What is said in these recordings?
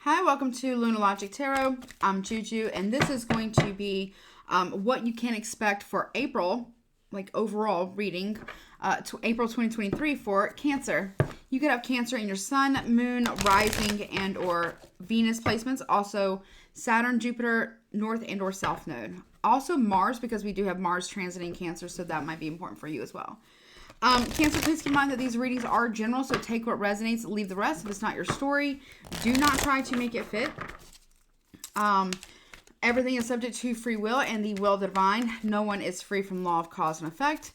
Hi, welcome to Lunar Logic Tarot. I'm Juju, and this is going to be what you can expect for April, like overall reading, to April 2023 for Cancer. You could have Cancer in your Sun, Moon, Rising, and or Venus placements. Also, Saturn, Jupiter, North and or South Node. Also Mars, because we do have Mars transiting Cancer, so that might be important for you as well. Cancer, please keep in mind that these readings are general, so take what resonates, leave the rest. If it's not your story, do not try to make it fit. Everything is subject to free will and the will of the divine. No one is free from law of cause and effect.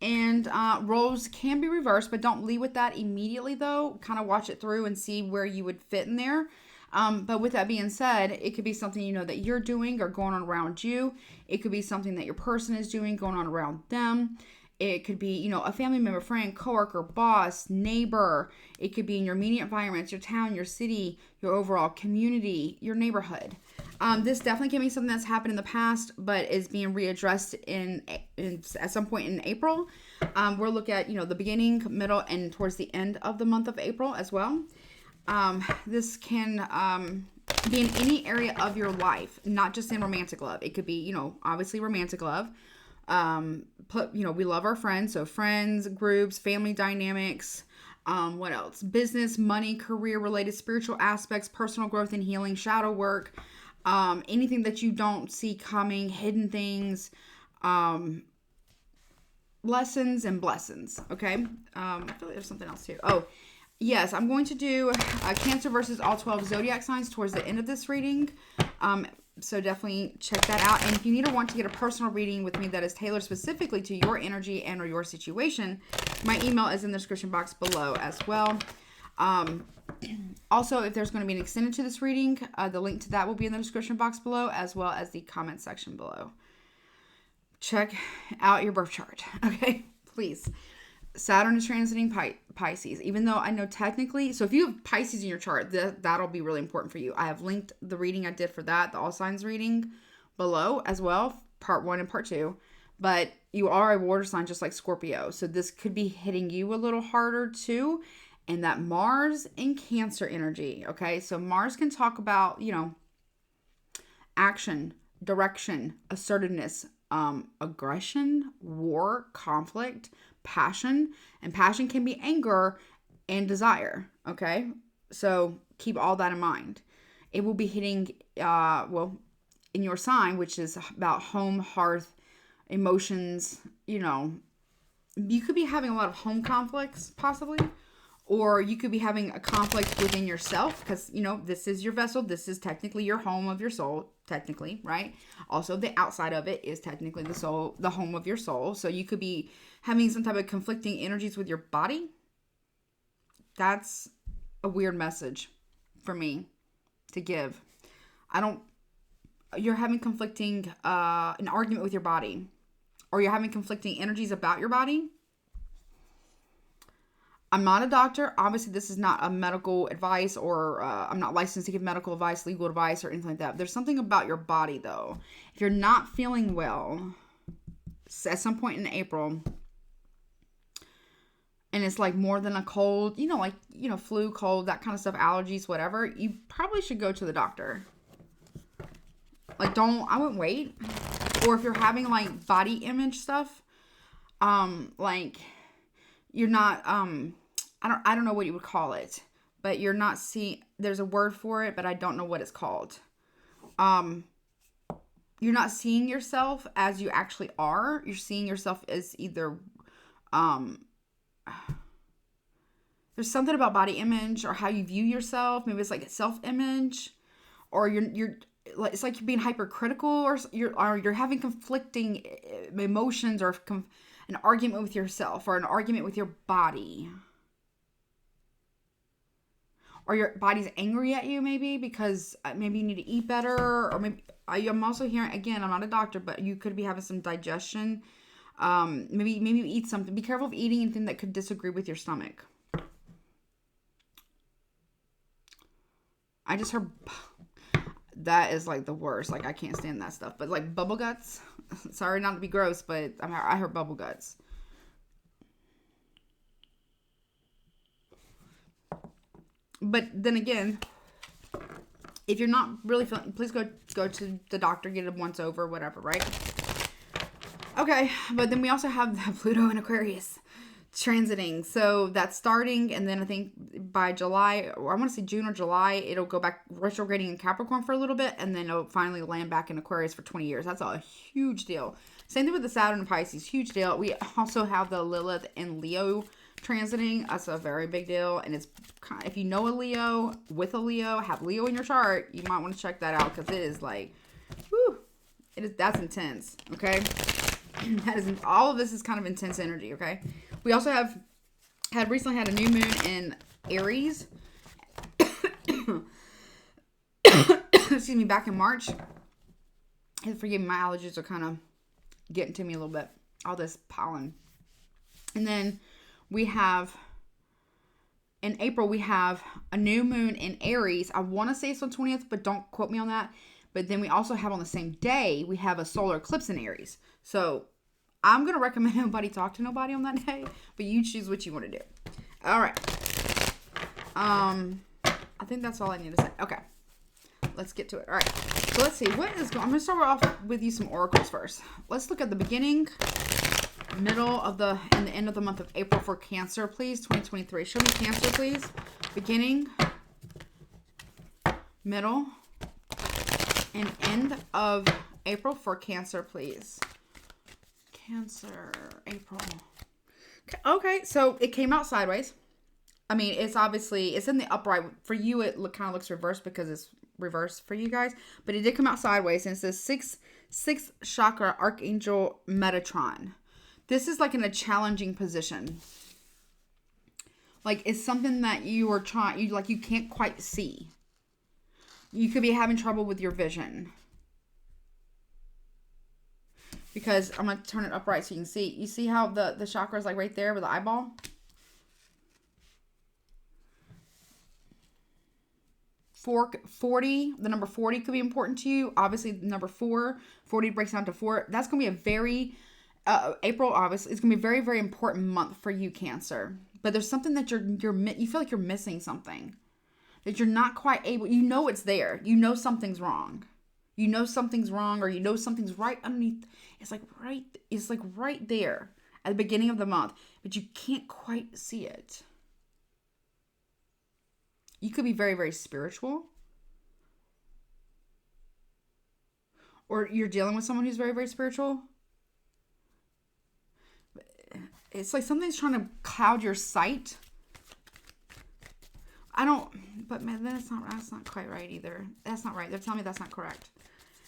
And roles can be reversed, but don't lead with that immediately, though. Kind of watch it through and see where you would fit in there. But with that being said, it could be something you know that you're doing or going on around you. It could be something that your person is doing going on around them. It could be, you know, a family member, friend, coworker, boss, neighbor. It could be in your immediate environments, your town, your city, your overall community, your neighborhood. This definitely can be something that's happened in the past, but is being readdressed at some point in April. We'll look at, you know, the beginning, middle, and towards the end of the month of April as well. This can be in any area of your life, not just in romantic love. It could be, you know, obviously romantic love. We love our friends, so friends, groups, family dynamics. What else? Business, money, career related, spiritual aspects, personal growth and healing, shadow work, anything that you don't see coming, hidden things, lessons and blessings. Okay. I feel like there's something else too. Oh, yes, I'm going to do Cancer versus all 12 zodiac signs towards the end of this reading. So definitely check that out. And if you need or want to get a personal reading with me that is tailored specifically to your energy and or your situation, my email is in the description box below as well. Also, if there's going to be an extended to this reading, the link to that will be in the description box below, as well as the comment section below. Check out your birth chart, okay? Please. Saturn is transiting Pisces, even though I know technically, so if you have Pisces in your chart, that'll be really important for you. I have linked the reading I did for that, the all signs reading below as well, part 1 and part 2, but you are a water sign just like Scorpio, so this could be hitting you a little harder too, and that Mars in Cancer energy, okay? So Mars can talk about, you know, action, direction, assertiveness, aggression, war, conflict, passion, and passion can be anger and desire, okay? So keep all that in mind. It will be hitting, in your sign, which is about home, hearth, emotions, you know. You could be having a lot of home conflicts, possibly, or you could be having a conflict within yourself because, you know, this is your vessel. This is technically your home of your soul, technically, right? Also, the outside of it is technically the soul, the home of your soul. So you could be having some type of conflicting energies with your body. That's a weird message for me to give. You're having conflicting, an argument with your body, or you're having conflicting energies about your body. I'm not a doctor. Obviously, this is not a medical advice, or I'm not licensed to give medical advice, legal advice, or anything like that. There's something about your body, though. If you're not feeling well at some point in April, and it's like more than a cold, you know, like, you know, flu, cold, that kind of stuff, allergies, whatever, you probably should go to the doctor. Like, I wouldn't wait. Or if you're having like body image stuff, like you're not, I don't know what you would call it, but you're not seeing, there's a word for it, but I don't know what it's called. You're not seeing yourself as you actually are. You're seeing yourself as either, there's something about body image or how you view yourself. Maybe it's like self-image, or you're it's like you're being hypercritical, or you're having conflicting emotions, or an argument with yourself, or an argument with your body. Or your body's angry at you, maybe because maybe you need to eat better, or maybe I'm also hearing, again, I'm not a doctor, but you could be having some digestion. Maybe you eat something. Be careful of eating anything that could disagree with your stomach. I just heard that is like the worst. Like, I can't stand that stuff. But like bubble guts. Sorry not to be gross, but I heard bubble guts. But then again, If you're not really feeling, please go to the doctor, get it once over, whatever, right? Okay, but then we also have the Pluto in Aquarius transiting. So that's starting, and then I think by July, or I want to say June or July, it'll go back retrograding in Capricorn for a little bit, and then it'll finally land back in Aquarius for 20 years. That's a huge deal. Same thing with the Saturn and Pisces, huge deal. We also have the Lilith and Leo transiting. That's a very big deal, and it's kind of, if you know a Leo, with a Leo, have Leo in your chart, you might want to check that out, because it is like, whew, that's intense, okay? That is, all of this is kind of intense energy, okay? We also recently had a new moon in Aries. Excuse me, back in March. And forgive me, my allergies are kind of getting to me a little bit. All this pollen. And then we have, in April, we have a new moon in Aries. I want to say it's on 20th, but don't quote me on that. But then we also have on the same day, we have a solar eclipse in Aries. So I'm going to recommend nobody talk to nobody on that day, but you choose what you want to do. All right. I think that's all I need to say. Okay. Let's get to it. All right. So let's see. What is going on? I'm going to start off with you some oracles first. Let's look at the beginning, middle of the, and the end of the month of April for Cancer, please. 2023. Show me Cancer, please. Beginning, middle, and end of April for Cancer, please. Cancer, April. Okay, so it came out sideways. I mean, it's obviously, it's in the upright. For you, it kind of looks reversed because it's reversed for you guys. But it did come out sideways. And it says sixth chakra, Archangel Metatron. This is like in a challenging position. Like, it's something that you are trying, you can't quite see. You could be having trouble with your vision. Because I'm going to turn it upright so you can see. You see how the chakra is like right there with the eyeball? The number 40 could be important to you. Obviously, the number 40 breaks down to 4. That's going to be a very, April, obviously, it's going to be a very, very important month for you, Cancer. But there's something that you feel like you're missing something. That you're not quite able, you know it's there. You know something's wrong. You know something's wrong, or you know something's right underneath. It's like right there at the beginning of the month, but you can't quite see it. You could be very, very spiritual. Or you're dealing with someone who's very, very spiritual. It's like something's trying to cloud your sight. But man, that's not quite right either. That's not right. They're telling me that's not correct.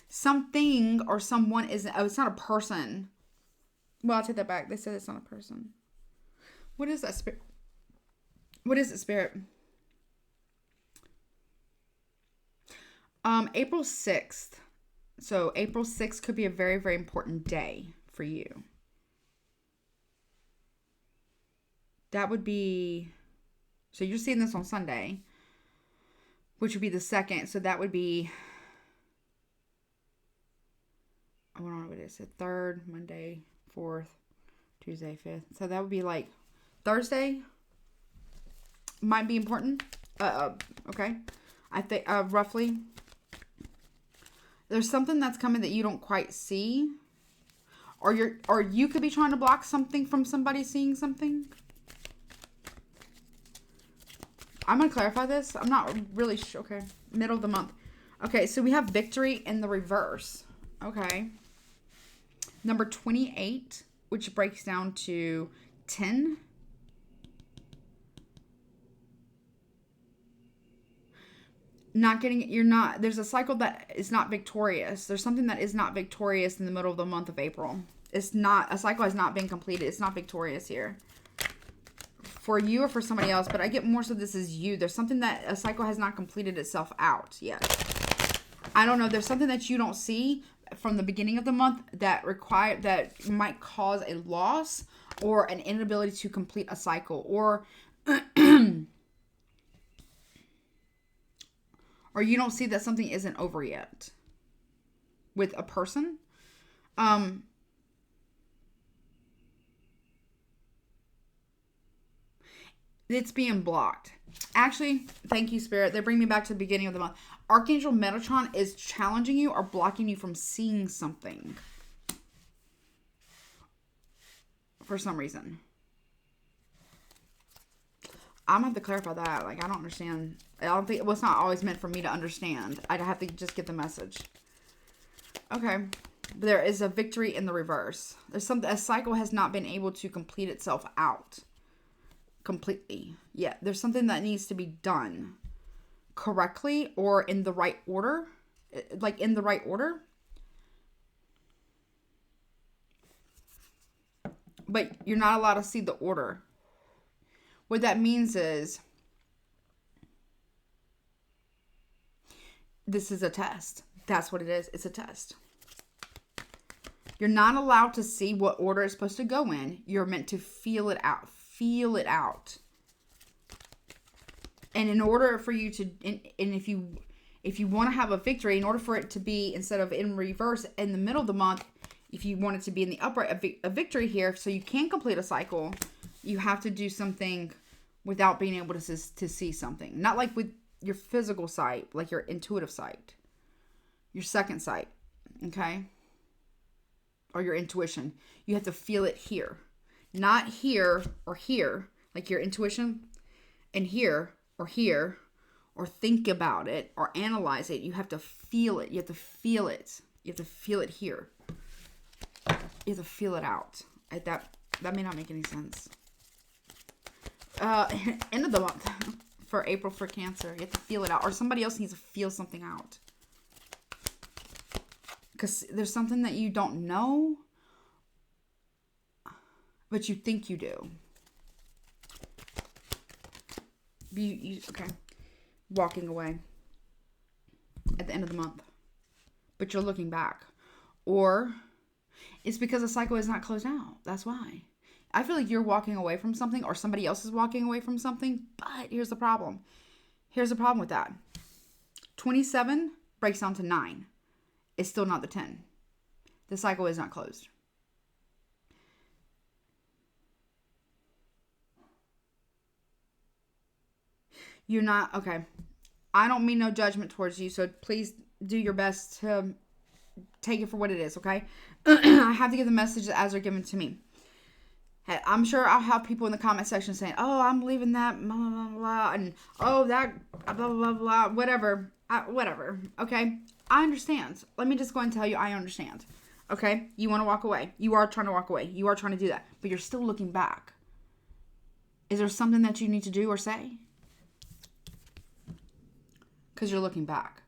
Something or someone isn't, it's not a person. Well, I'll take that back. They said it's not a person. What is that spirit? What is it, spirit? April 6th. So April 6th could be a very, very important day for you. That would be, so you're seeing this on Sunday, which would be the 2nd. So that would be, I don't know what it is. 3rd, Monday, 4th, Tuesday, 5th. So that would be like Thursday. Might be important. Okay. I think roughly. There's something that's coming that you don't quite see. Or you could be trying to block something from somebody seeing something. I'm going to clarify this. I'm not really sure. Okay. Middle of the month. Okay. So we have victory in the reverse. Okay. Number 28, which breaks down to 10. There's a cycle that is not victorious. There's something that is not victorious in the middle of the month of April. A cycle has not been completed. It's not victorious here. For you or for somebody else, but I get more so this is you. There's something that a cycle has not completed itself out yet. I don't know. There's something that you don't see from the beginning of the month that might cause a loss or an inability to complete a cycle, or or you don't see that something isn't over yet with a person. It's being blocked. Actually, thank you, Spirit. They bring me back to the beginning of the month. Archangel Metatron is challenging you or blocking you from seeing something. For some reason. I'm going to have to clarify that. Like, I don't understand. I don't think, well, it's not always meant for me to understand. I'd have to just get the message. Okay. There is a victory in the reverse. There's something, a cycle has not been able to complete itself out completely yet. There's something that needs to be done correctly or in the right order. Like, in the right order. But you're not allowed to see the order. What that means is this is a test. That's what it is. It's a test. You're not allowed to see what order it's supposed to go in. You're meant to feel it out. Feel it out. And in order for you to, and if you want to have a victory, in order for it to be, instead of in reverse in the middle of the month, if you want it to be in the upright, a victory here, so you can complete a cycle, you have to do something without being able to see something. Not like with your physical sight, like your intuitive sight. Your second sight, okay? Or your intuition. You have to feel it here. Not here or here, like your intuition, and here, or think about it, or analyze it. You have to feel it. You have to feel it. You have to feel it here. You have to feel it out. That may not make any sense. End of the month for April for Cancer. You have to feel it out. Or somebody else needs to feel something out. Because there's something that you don't know, but you think you do. Okay. Walking away at the end of the month. But you're looking back. Or it's because the cycle is not closed out. That's why. I feel like you're walking away from something or somebody else is walking away from something. But here's the problem. Here's the problem with that. 27 breaks down to 9. It's still not the 10. The cycle is not closed. You're not, okay. I don't mean no judgment towards you, so please do your best to take it for what it is, okay? I have to give the messages as they're given to me. I'm sure I'll have people in the comment section saying, oh, I'm leaving that, blah, blah, blah, blah, and oh, that, blah, blah, blah, blah, whatever, okay? I understand. Let me just go and tell you I understand, okay? You want to walk away. You are trying to walk away. You are trying to do that, but you're still looking back. Is there something that you need to do or say? Because you're looking back.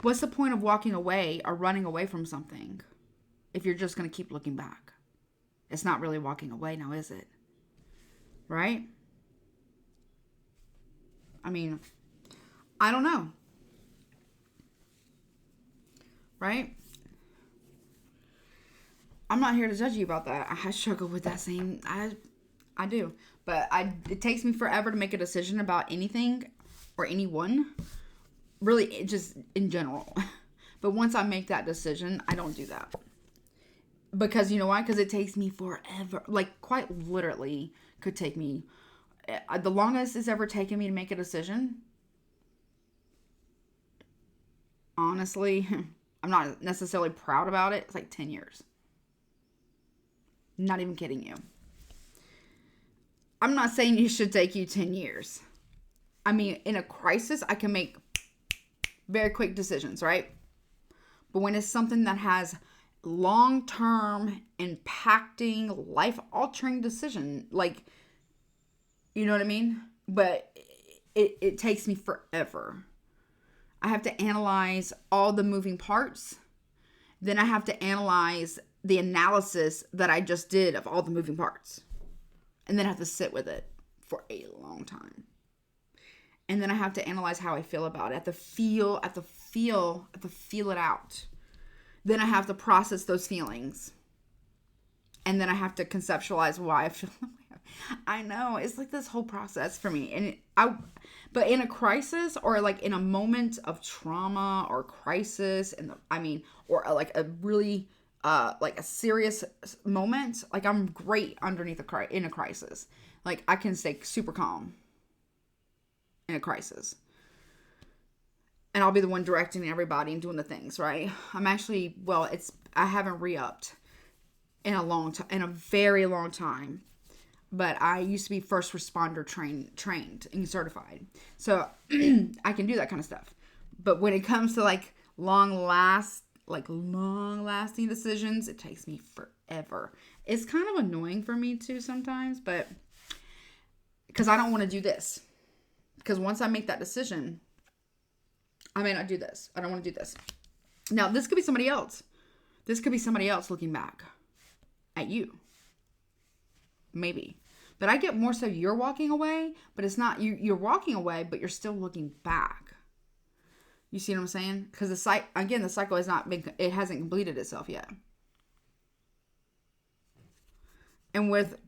What's the point of walking away or running away from something if you're just going to keep looking back? It's not really walking away now, is it? Right? I mean, I don't know. Right? I'm not here to judge you about that. I struggle with that same. I do. But it takes me forever to make a decision about anything or anyone. Really, just in general. But once I make that decision, I don't do that. Because you know why? Because it takes me forever. Like, quite literally, could take me. The longest it's ever taken me to make a decision. Honestly, I'm not necessarily proud about it. It's like 10 years. Not even kidding you. I'm not saying you should take you 10 years. I mean, in a crisis, I can make very quick decisions, right? But when it's something that has long-term, impacting, life-altering decision, like, you know what I mean? But it takes me forever. I have to analyze all the moving parts. Then I have to analyze the analysis that I just did of all the moving parts. And then I have to sit with it for a long time. And then I have to analyze how I feel about it. I have to feel it out. Then I have to process those feelings. And then I have to conceptualize why I feel the way I know. It's like this whole process for me. But in a crisis or like in a moment of trauma or crisis, or like a really, like a serious moment, like I'm great underneath in a crisis. Like I can stay super calm. in a crisis. And I'll be the one directing everybody and doing the things, right? I'm actually, well, I haven't re-upped in a very long time. But I used to be first responder trained and certified. So I can do that kind of stuff. But when it comes to like long lasting decisions, it takes me forever. It's kind of annoying for me too sometimes, but because I don't want to do this. Because once I make that decision, I may not do this. I don't want to do this. Now, this could be somebody else. This could be somebody else looking back at you. Maybe. But I get more so you're walking away, but it's not, you're walking away, but you're still looking back. You see what I'm saying? Because the cycle has not been, it hasn't completed itself yet. And with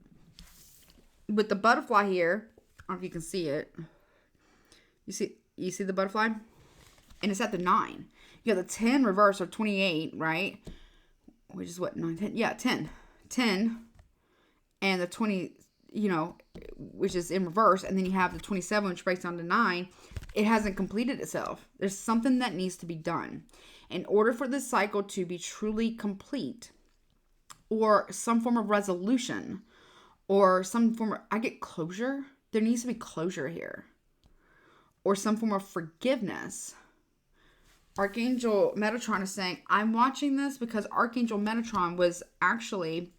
the butterfly here, I don't know if you can see it. You see the butterfly? And it's at the 9. You got the 10 reverse or 28, right? Which is what, 9, 10? Yeah, 10. 10. And the 20, which is in reverse. And then you have the 27, which breaks down to 9. It hasn't completed itself. There's something that needs to be done. In order for this cycle to be truly complete, or some form of resolution, or some form of, I get closure. There needs to be closure here. Or some form of forgiveness. Archangel Metatron is saying, I'm watching this because Archangel Metatron was actually,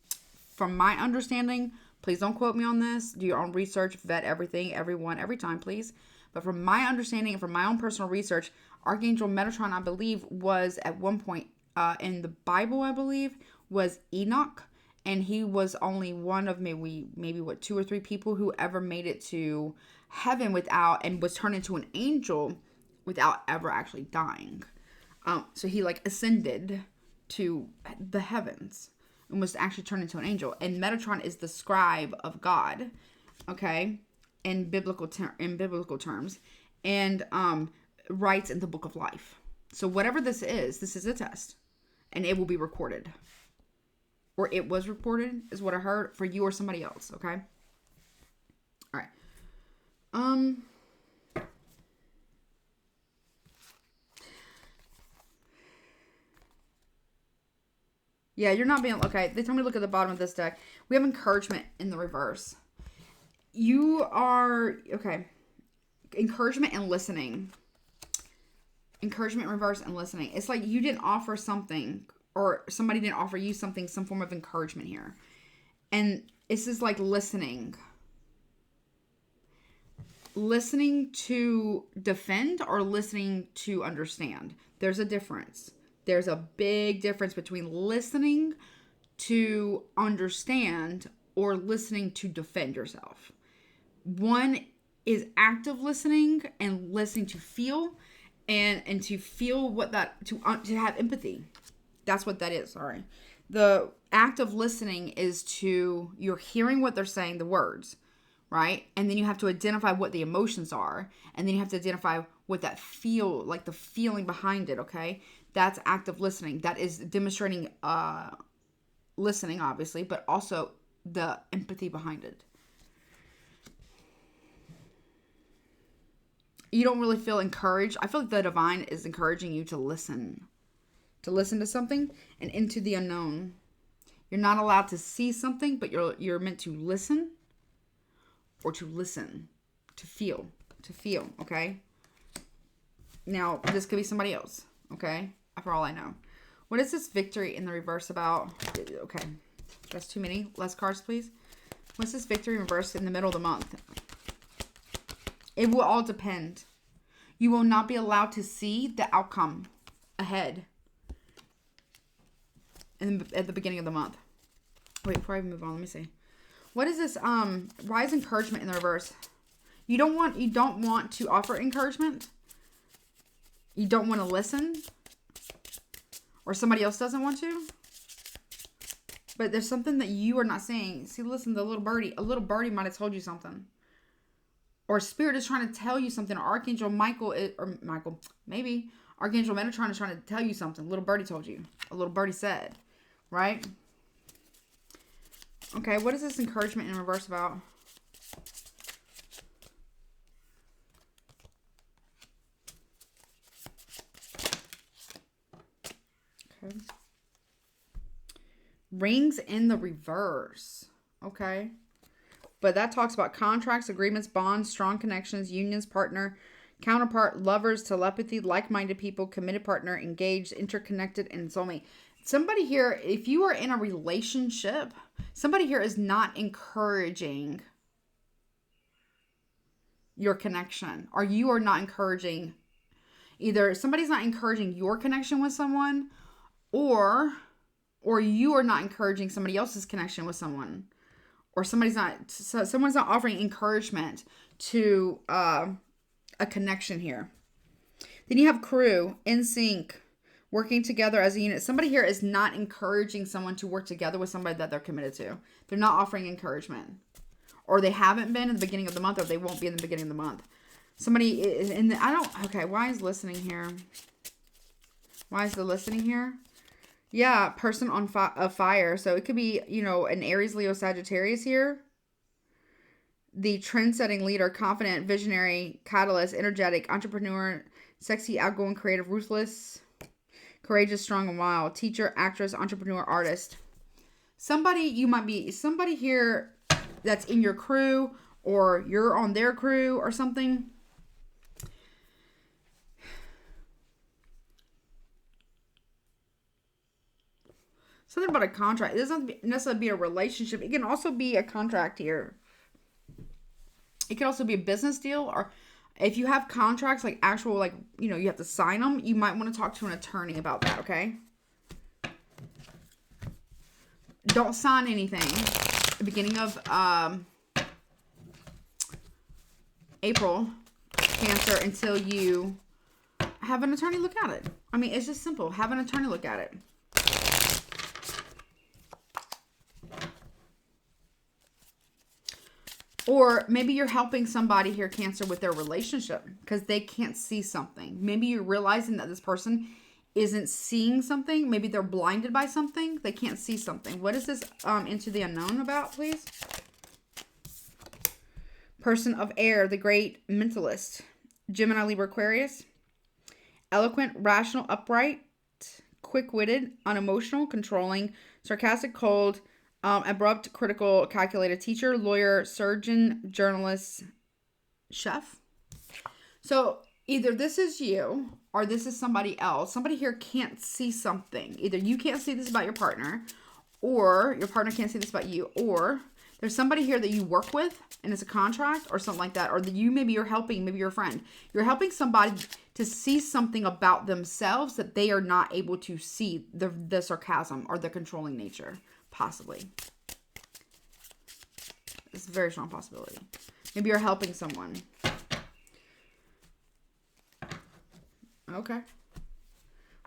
from my understanding, please don't quote me on this. Do your own research, vet everything, everyone, every time, please. But from my understanding and from my own personal research, Archangel Metatron, I believe, was at one point in the Bible, I believe, was Enoch. And he was only one of maybe 2 or 3 people who ever made it to heaven without, and was turned into an angel without ever actually dying. So he ascended to the heavens and was actually turned into an angel. And Metatron is the scribe of God, okay, in biblical terms, and writes in the book of life. So whatever this is a test, and it will be recorded, or it was recorded, is what I heard, for you or somebody else. Okay. All right. Yeah, you're not being, okay, they told me to look at the bottom of this deck. We have encouragement in the reverse. You are, okay, encouragement and listening. Encouragement in reverse and listening. It's like you didn't offer something, or somebody didn't offer you something, some form of encouragement here. And this is like listening. Listening to defend or listening to understand. There's a difference. There's a big difference between listening to understand or listening to defend yourself. One is active listening and listening to feel, and to feel what that, to have empathy. That's what that is. Sorry. The act of listening is you're hearing what they're saying, the words, right? And then you have to identify what the emotions are, and then you have to identify what that feel, like the feeling behind it, okay? That's active listening. That is demonstrating listening, obviously, but also the empathy behind it. You don't really feel encouraged. I feel like the divine is encouraging you to listen to something and into the unknown. You're not allowed to see something, but you're meant to listen, or to listen, to feel, okay? Now, this could be somebody else, okay? For all I know. What is this victory in the reverse about? Okay, that's too many. Less cards, please. What's this victory in reverse in the middle of the month? It will all depend. You will not be allowed to see the outcome ahead at the beginning of the month. Wait, before I move on, let me see. What is this? Why is encouragement in the reverse? You don't want to offer encouragement. You don't want to listen. Or somebody else doesn't want to. But there's something that you are not saying. See, listen, a little birdie might have told you something. Or Spirit is trying to tell you something. Or Archangel maybe Archangel Metatron is trying to tell you something. A little birdie told you. A little birdie said. Right? Okay, what is this encouragement in reverse about? Rings in the reverse. Okay. But that talks about contracts, agreements, bonds, strong connections, unions, partner, counterpart, lovers, telepathy, like-minded people, committed partner, engaged, interconnected, and soulmate. Somebody here, if you are in a relationship, somebody here is not encouraging your connection, or you are not encouraging, either somebody's not encouraging your connection with someone, or you are not encouraging somebody else's connection with someone, or someone's not offering encouragement to a connection here. Then you have crew, in sync, working together as a unit. Somebody here is not encouraging someone to work together with somebody that they're committed to. They're not offering encouragement. Or they haven't been in the beginning of the month, or they won't be in the beginning of the month. Somebody is in the, okay, why is listening here? Why is the listening here? Yeah, person on fire. So it could be, an Aries, Leo, Sagittarius here. The trend-setting leader, confident, visionary, catalyst, energetic, entrepreneur, sexy, outgoing, creative, ruthless, courageous, strong, and wild. Teacher, actress, entrepreneur, artist. Somebody here that's in your crew, or you're on their crew or something. Something about a contract. It doesn't necessarily be a relationship. It can also be a contract here. It could also be a business deal, or if you have contracts, like actual, like, you have to sign them, you might want to talk to an attorney about that, okay? Don't sign anything at the beginning of April, Cancer, until you have an attorney look at it. I mean, it's just simple. Have an attorney look at it. Or maybe you're helping somebody here, Cancer, with their relationship because they can't see something. Maybe you're realizing that this person isn't seeing something. Maybe they're blinded by something. They can't see something. What is this Into the Unknown about, please? Person of air, the great mentalist. Gemini, Libra, Aquarius. Eloquent, rational, upright, quick-witted, unemotional, controlling, sarcastic, cold, abrupt, critical, calculated. Teacher, lawyer, surgeon, journalist, chef. So either this is you or this is somebody else. Somebody here can't see something. Either you can't see this about your partner, or your partner can't see this about you, or there's somebody here that you work with and it's a contract or something like that, or that maybe you're helping, maybe you're a friend. You're helping somebody to see something about themselves that they are not able to see, the sarcasm or the controlling nature, possibly. It's a very strong possibility. Maybe you're helping someone. Okay.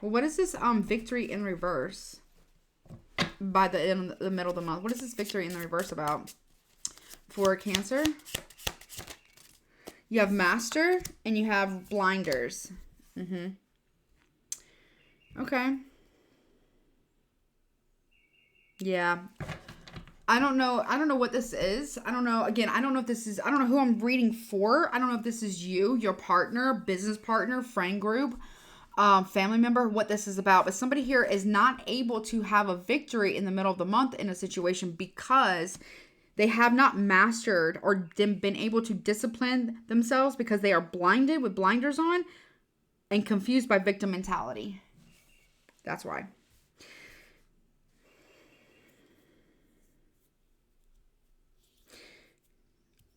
Well, what is this victory in reverse by in the middle of the month? What is this victory in the reverse about for Cancer? You have master and you have blinders. Okay. Yeah. I don't know what this is. I don't know. Again, I don't know if this is, I don't know who I'm reading for. I don't know if this is you, your partner, business partner, friend group, family member, what this is about. But somebody here is not able to have a victory in the middle of the month in a situation because they have not mastered or been able to discipline themselves because they are blinded with blinders on and confused by victim mentality. That's why.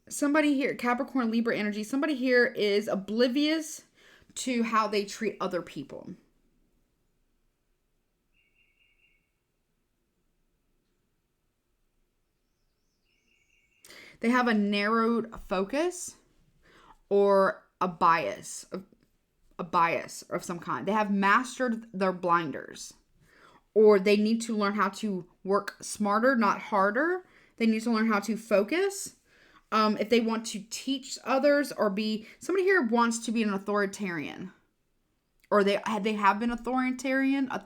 Somebody here, Capricorn, Libra energy, somebody here is oblivious to how they treat other people. They have a narrowed focus or a bias of some kind. They have mastered their blinders, or they need to learn how to work smarter, not harder. They need to learn how to focus. If they want to teach others or be, somebody here wants to be an authoritarian, or they have been authoritarian. I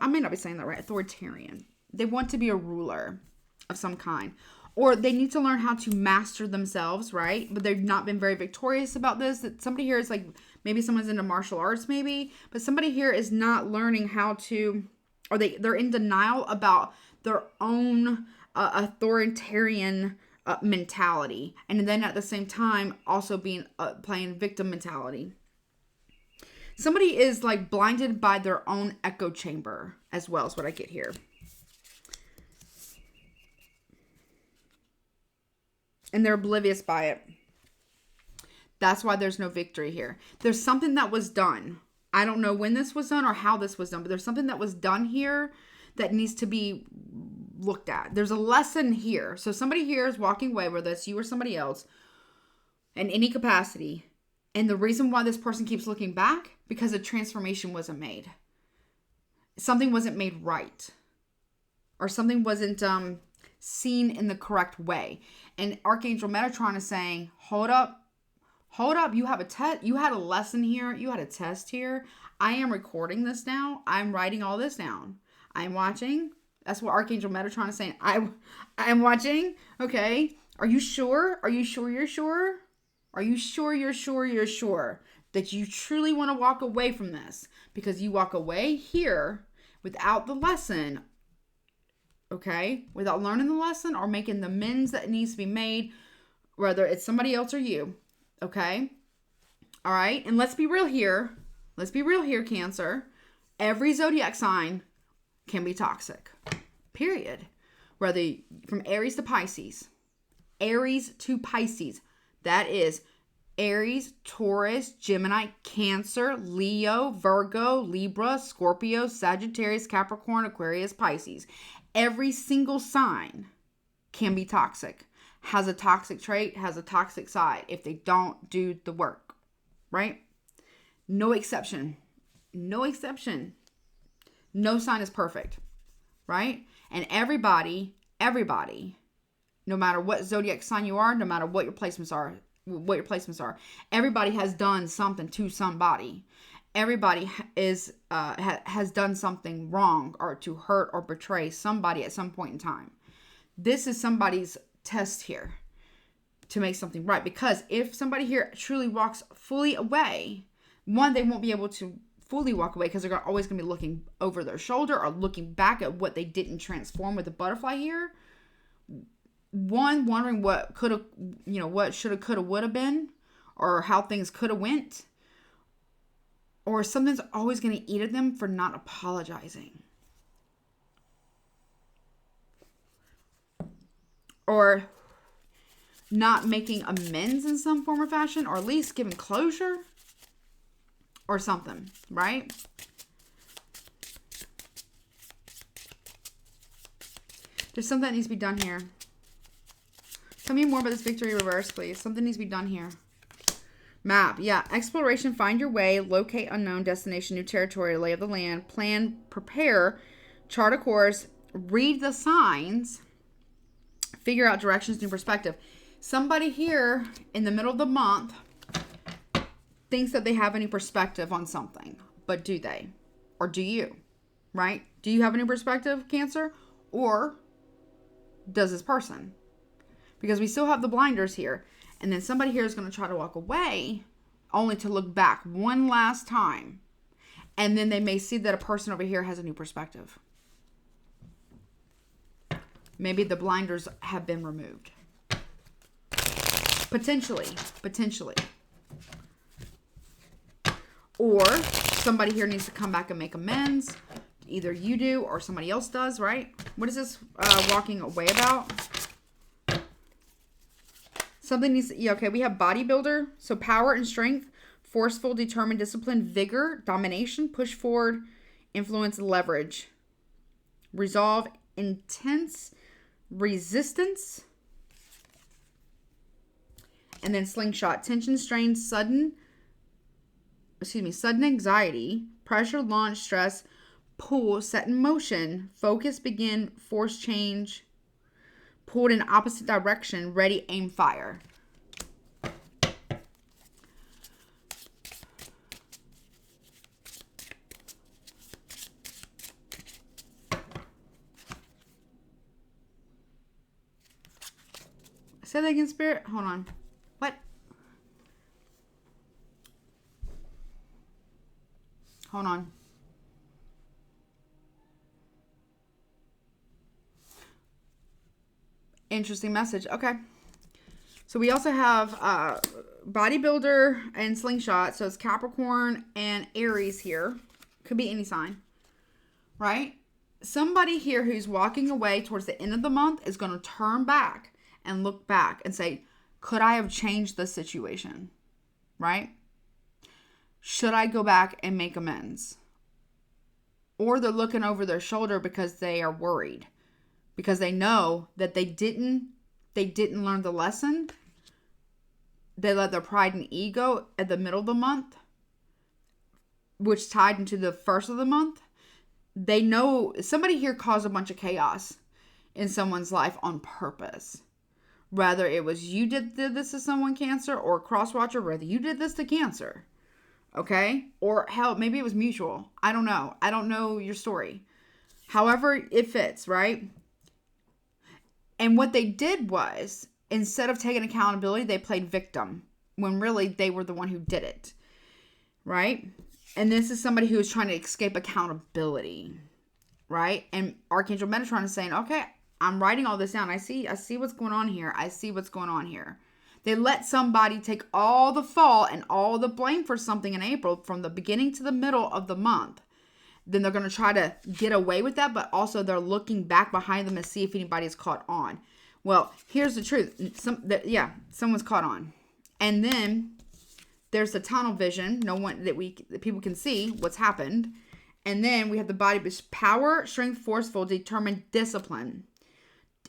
may not be saying that right. Authoritarian. They want to be a ruler of some kind, or they need to learn how to master themselves, right? But they've not been very victorious about this. That somebody here is like Maybe someone's into martial arts, maybe. But somebody here is not learning how to, or they're in denial about their own authoritarian mentality. And then at the same time, also being playing victim mentality. Somebody is like blinded by their own echo chamber as well, is what I get here. And they're oblivious by it. That's why there's no victory here. There's something that was done. I don't know when this was done or how this was done, but there's something that was done here that needs to be looked at. There's a lesson here. So somebody here is walking away, whether it's you or somebody else, in any capacity. And the reason why this person keeps looking back, because a transformation wasn't made. Something wasn't made right. Or something wasn't seen in the correct way. And Archangel Metatron is saying, hold up. Hold up, you have a test. You had a lesson here. You had a test here. I am recording this now. I'm writing all this down. I'm watching. That's what Archangel Metatron is saying. I'm watching. Okay. Are you sure? Are you sure you're sure? Are you sure you're sure you're sure that you truly want to walk away from this? Because you walk away here without the lesson. Okay. Without learning the lesson or making the amends that needs to be made, whether it's somebody else or you. Okay. All right. And let's be real here. Let's be real here, Cancer. Every zodiac sign can be toxic. Period. Whether from Aries to Pisces. Aries to Pisces. That is Aries, Taurus, Gemini, Cancer, Leo, Virgo, Libra, Scorpio, Sagittarius, Capricorn, Aquarius, Pisces. Every single sign can be toxic. Has a toxic trait, has a toxic side if they don't do the work, right? No exception. No exception. No sign is perfect, right? And everybody, no matter what zodiac sign you are, no matter what your placements are, everybody has done something to somebody. Everybody has done something wrong or to hurt or betray somebody at some point in time. This is somebody's test here to make something right, because if somebody here truly walks fully away, one, they won't be able to fully walk away because they're always going to be looking over their shoulder or looking back at what they didn't transform with the butterfly here. One, wondering what could have, what should have, could have, would have been, or how things could have went, or something's always going to eat at them for not apologizing. Or not making amends in some form or fashion, or at least giving closure or something, right? There's something that needs to be done here. Tell me more about this victory reverse, please. Something needs to be done here. Map, yeah. Exploration, find your way, locate unknown destination, new territory, lay of the land, plan, prepare, chart a course, read the signs, figure out directions, new perspective. Somebody here in the middle of the month thinks that they have any perspective on something, but do they? Or do you? Right? Do you have any perspective, Cancer? Or does this person? Because we still have the blinders here. And then somebody here is going to try to walk away only to look back one last time. And then they may see that a person over here has a new perspective. Maybe the blinders have been removed. Potentially. Or somebody here needs to come back and make amends. Either you do or somebody else does, right? What is this walking away about? Something needs to, okay, we have bodybuilder. So power and strength, forceful, determined, discipline, vigor, domination, push forward, influence, leverage, resolve, intense, resistance, and then slingshot, tension, strain, sudden anxiety, pressure, launch, stress, pull, set in motion, focus, begin, force, change, pulled in opposite direction, ready, aim, fire. Say that again, Spirit. Hold on. What? Hold on. Interesting message. Okay. So we also have bodybuilder and slingshot. So it's Capricorn and Aries here. Could be any sign. Right? Somebody here who's walking away towards the end of the month is going to turn back and look back and say, could I have changed the situation? Right? Should I go back and make amends? Or they're looking over their shoulder because they are worried. Because they know that they didn't learn the lesson. They let their pride and ego at the middle of the month, which tied into the first of the month. They know somebody here caused a bunch of chaos in someone's life on purpose. Whether it was you did this to someone, Cancer, or crosswatcher, whether you did this to Cancer. Okay? Or hell, maybe it was mutual. I don't know. I don't know your story. However it fits, right? And what they did was, instead of taking accountability, they played victim. When really, they were the one who did it. Right? And this is somebody who is trying to escape accountability. Right? And Archangel Metatron is saying, okay, I'm writing all this down. I see what's going on here. I see what's going on here. They let somebody take all the fault and all the blame for something in April from the beginning to the middle of the month. Then they're going to try to get away with that, but also they're looking back behind them to see if anybody's caught on. Well, here's the truth. Someone's caught on. And then there's the tunnel vision, that people can see what's happened. And then we have the body power, strength, forceful, determined, discipline,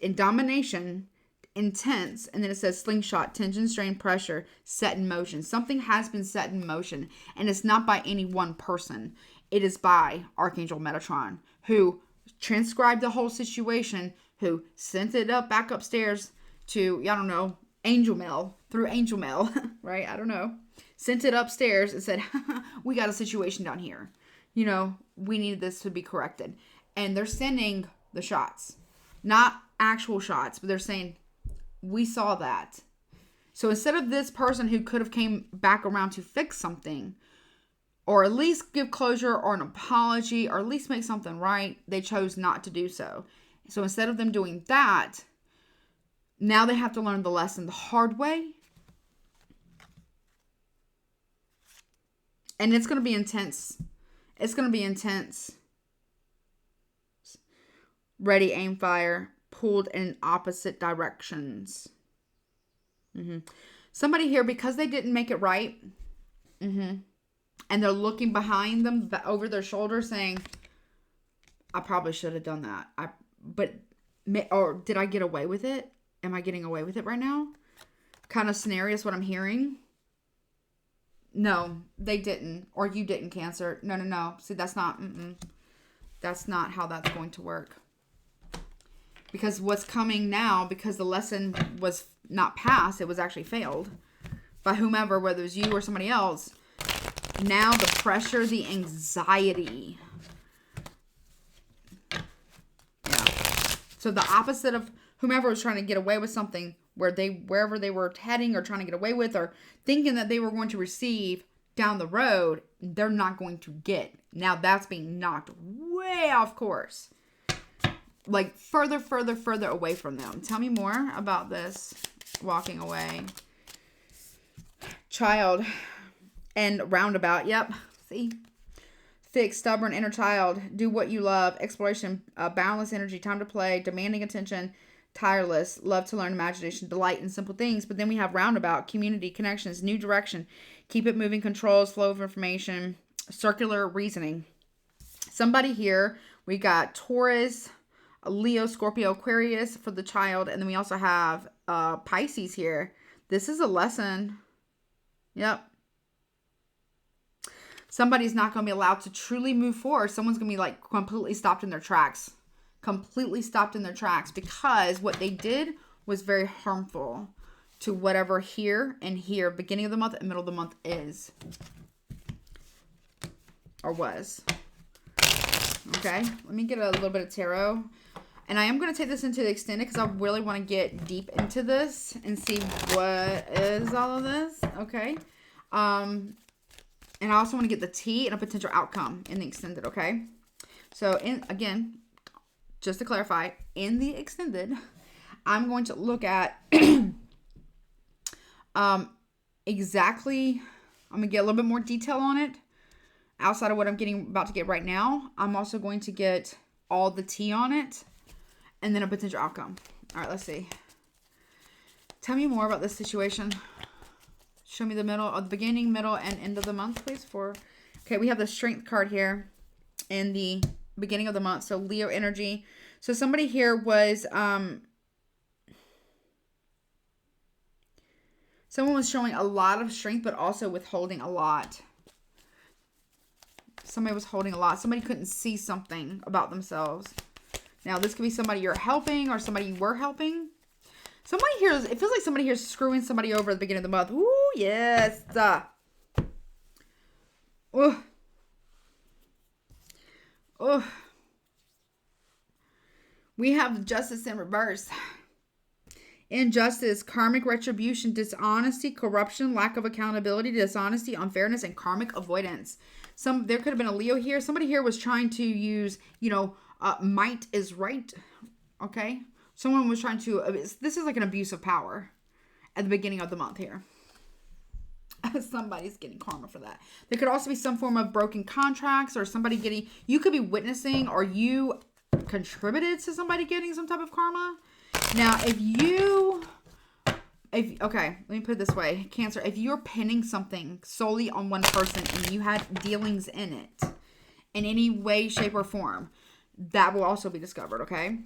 and domination, intense, and then it says slingshot, tension, strain, pressure, set in motion. Something has been set in motion, and it's not by any one person. It is by Archangel Metatron, who transcribed the whole situation, who sent it back upstairs to, I don't know, angel mail, through angel mail, right? I don't know. Sent it upstairs and said, we got a situation down here. We need this to be corrected. And they're sending the shots. Not actual shots, but they're saying, we saw that. So instead of this person who could have came back around to fix something, or at least give closure or an apology, or at least make something right, they chose not to do so. So instead of them doing that, now they have to learn the lesson the hard way. And it's going to be intense. It's going to be intense. Ready, aim, fire. Pulled in opposite directions. Somebody here, because they didn't make it right, and they're looking behind them, over their shoulder, saying, I probably should have done that. Or did I get away with it? Am I getting away with it right now? Kind of scenario is what I'm hearing. No, they didn't. Or you didn't, Cancer. No. See, that's not how that's going to work. Because what's coming now, because the lesson was not passed, it was actually failed by whomever, whether it was you or somebody else. Now the pressure, the anxiety. Yeah. So the opposite of whomever was trying to get away with something, wherever they were heading or trying to get away with, or thinking that they were going to receive down the road, they're not going to get. Now that's being knocked way off course. Like further away from them. Tell me more about this walking away. Child and roundabout. Yep. See? Thick, stubborn, inner child. Do what you love. Exploration, boundless energy, time to play, demanding attention, tireless, love to learn, imagination, delight in simple things. But then we have roundabout, community, connections, new direction, keep it moving, controls, flow of information, circular reasoning. Somebody here, we got Taurus, Leo, Scorpio, Aquarius for the child. And then we also have Pisces here. This is a lesson. Yep. Somebody's not going to be allowed to truly move forward. Someone's going to be like completely stopped in their tracks. Completely stopped in their tracks. Because what they did was very harmful to whatever here and here, beginning of the month and middle of the month is. Or was. Okay. Let me get a little bit of tarot. And I am going to take this into the extended because I really want to get deep into this and see what is all of this. Okay. And I also want to get the T and a potential outcome in the extended, okay? So, again, just to clarify, in the extended, I'm going to look at exactly, I'm going to get a little bit more detail on it outside of what I'm about to get right now. I'm also going to get all the tea on it and then a potential outcome. All right, let's see. Tell me more about this situation. Show me the middle of the beginning, middle, and end of the month, please. Okay, we have the Strength card here in the beginning of the month. So Leo energy. So somebody here was someone was showing a lot of strength, but also withholding a lot. Somebody was holding a lot. Somebody couldn't see something about themselves. Now, this could be somebody you're helping or somebody you were helping. Somebody here, it feels like somebody here is screwing somebody over at the beginning of the month. Ooh, yes. Oh. Oh. We have justice in reverse. Injustice, karmic retribution, dishonesty, corruption, lack of accountability, dishonesty, unfairness, and karmic avoidance. There could have been a Leo here. Somebody here was trying to use, might is right. Okay. Someone was trying to, this is like an abuse of power at the beginning of the month here. Somebody's getting karma for that. There could also be some form of broken contracts or you could be witnessing or you contributed to somebody getting some type of karma. Now, okay, let me put it this way. Cancer, if you're pinning something solely on one person and you had dealings in it in any way, shape, or form, that will also be discovered, okay?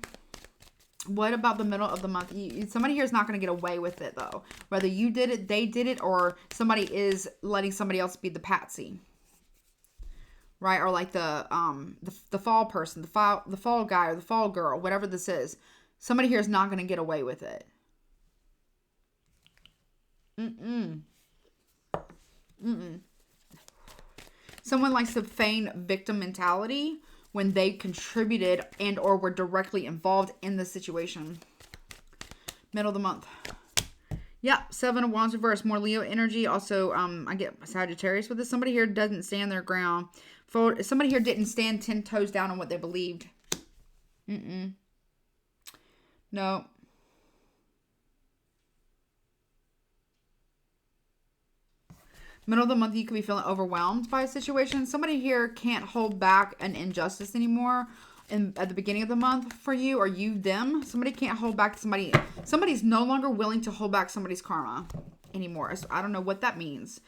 What about the middle of the month? Somebody here is not going to get away with it, though. Whether you did it, they did it, or somebody is letting somebody else be the patsy. Right? Or like the fall person, the fall guy, or the fall girl, whatever this is. Somebody here is not going to get away with it. Someone likes to feign victim mentality when they contributed and or were directly involved in the situation. Middle of the month. Yeah, 7 of Wands reverse. More Leo energy. Also, I get Sagittarius with this. Somebody here doesn't stand their ground. Somebody here didn't stand 10 toes down on what they believed. No. Middle of the month, you could be feeling overwhelmed by a situation. Somebody here can't hold back an injustice anymore. At the beginning of the month for you, or you, them. Somebody can't hold back somebody. Somebody's no longer willing to hold back somebody's karma anymore. So I don't know what that means.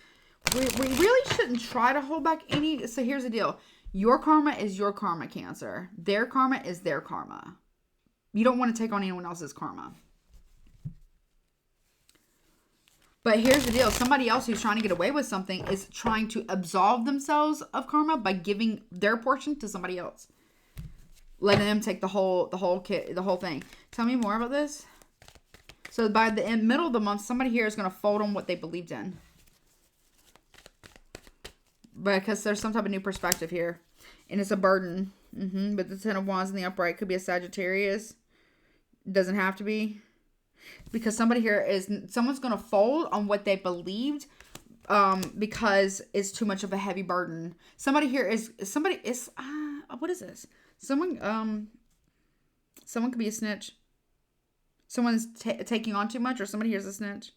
We really shouldn't try to hold back any. So here's the deal. Your karma is your karma, Cancer. Their karma is their karma. You don't want to take on anyone else's karma. But here's the deal. Somebody else who's trying to get away with something is trying to absolve themselves of karma by giving their portion to somebody else. Letting them take the whole thing. Tell me more about this. So by the middle of the month, somebody here is going to fold on what they believed in. Because there's some type of new perspective here. And it's a burden. But the 10 of Wands in the upright could be a Sagittarius. Doesn't have to be. Because someone's going to fold on what they believed because it's too much of a heavy burden. What is this? Someone could be a snitch. Someone's taking on too much, or somebody here's a snitch.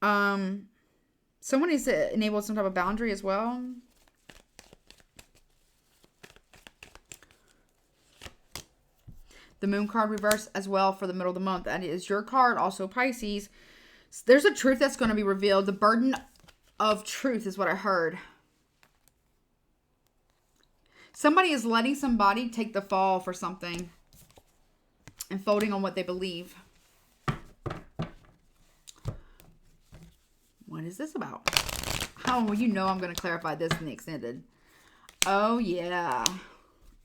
Someone needs to enable some type of boundary as well. The Moon card reverse as well for the middle of the month. That is your card, also Pisces. There's a truth that's going to be revealed. The burden of truth is what I heard. Somebody is letting somebody take the fall for something and folding on what they believe. What is this about? Oh, well, you know I'm going to clarify this in the extended. Oh, yeah.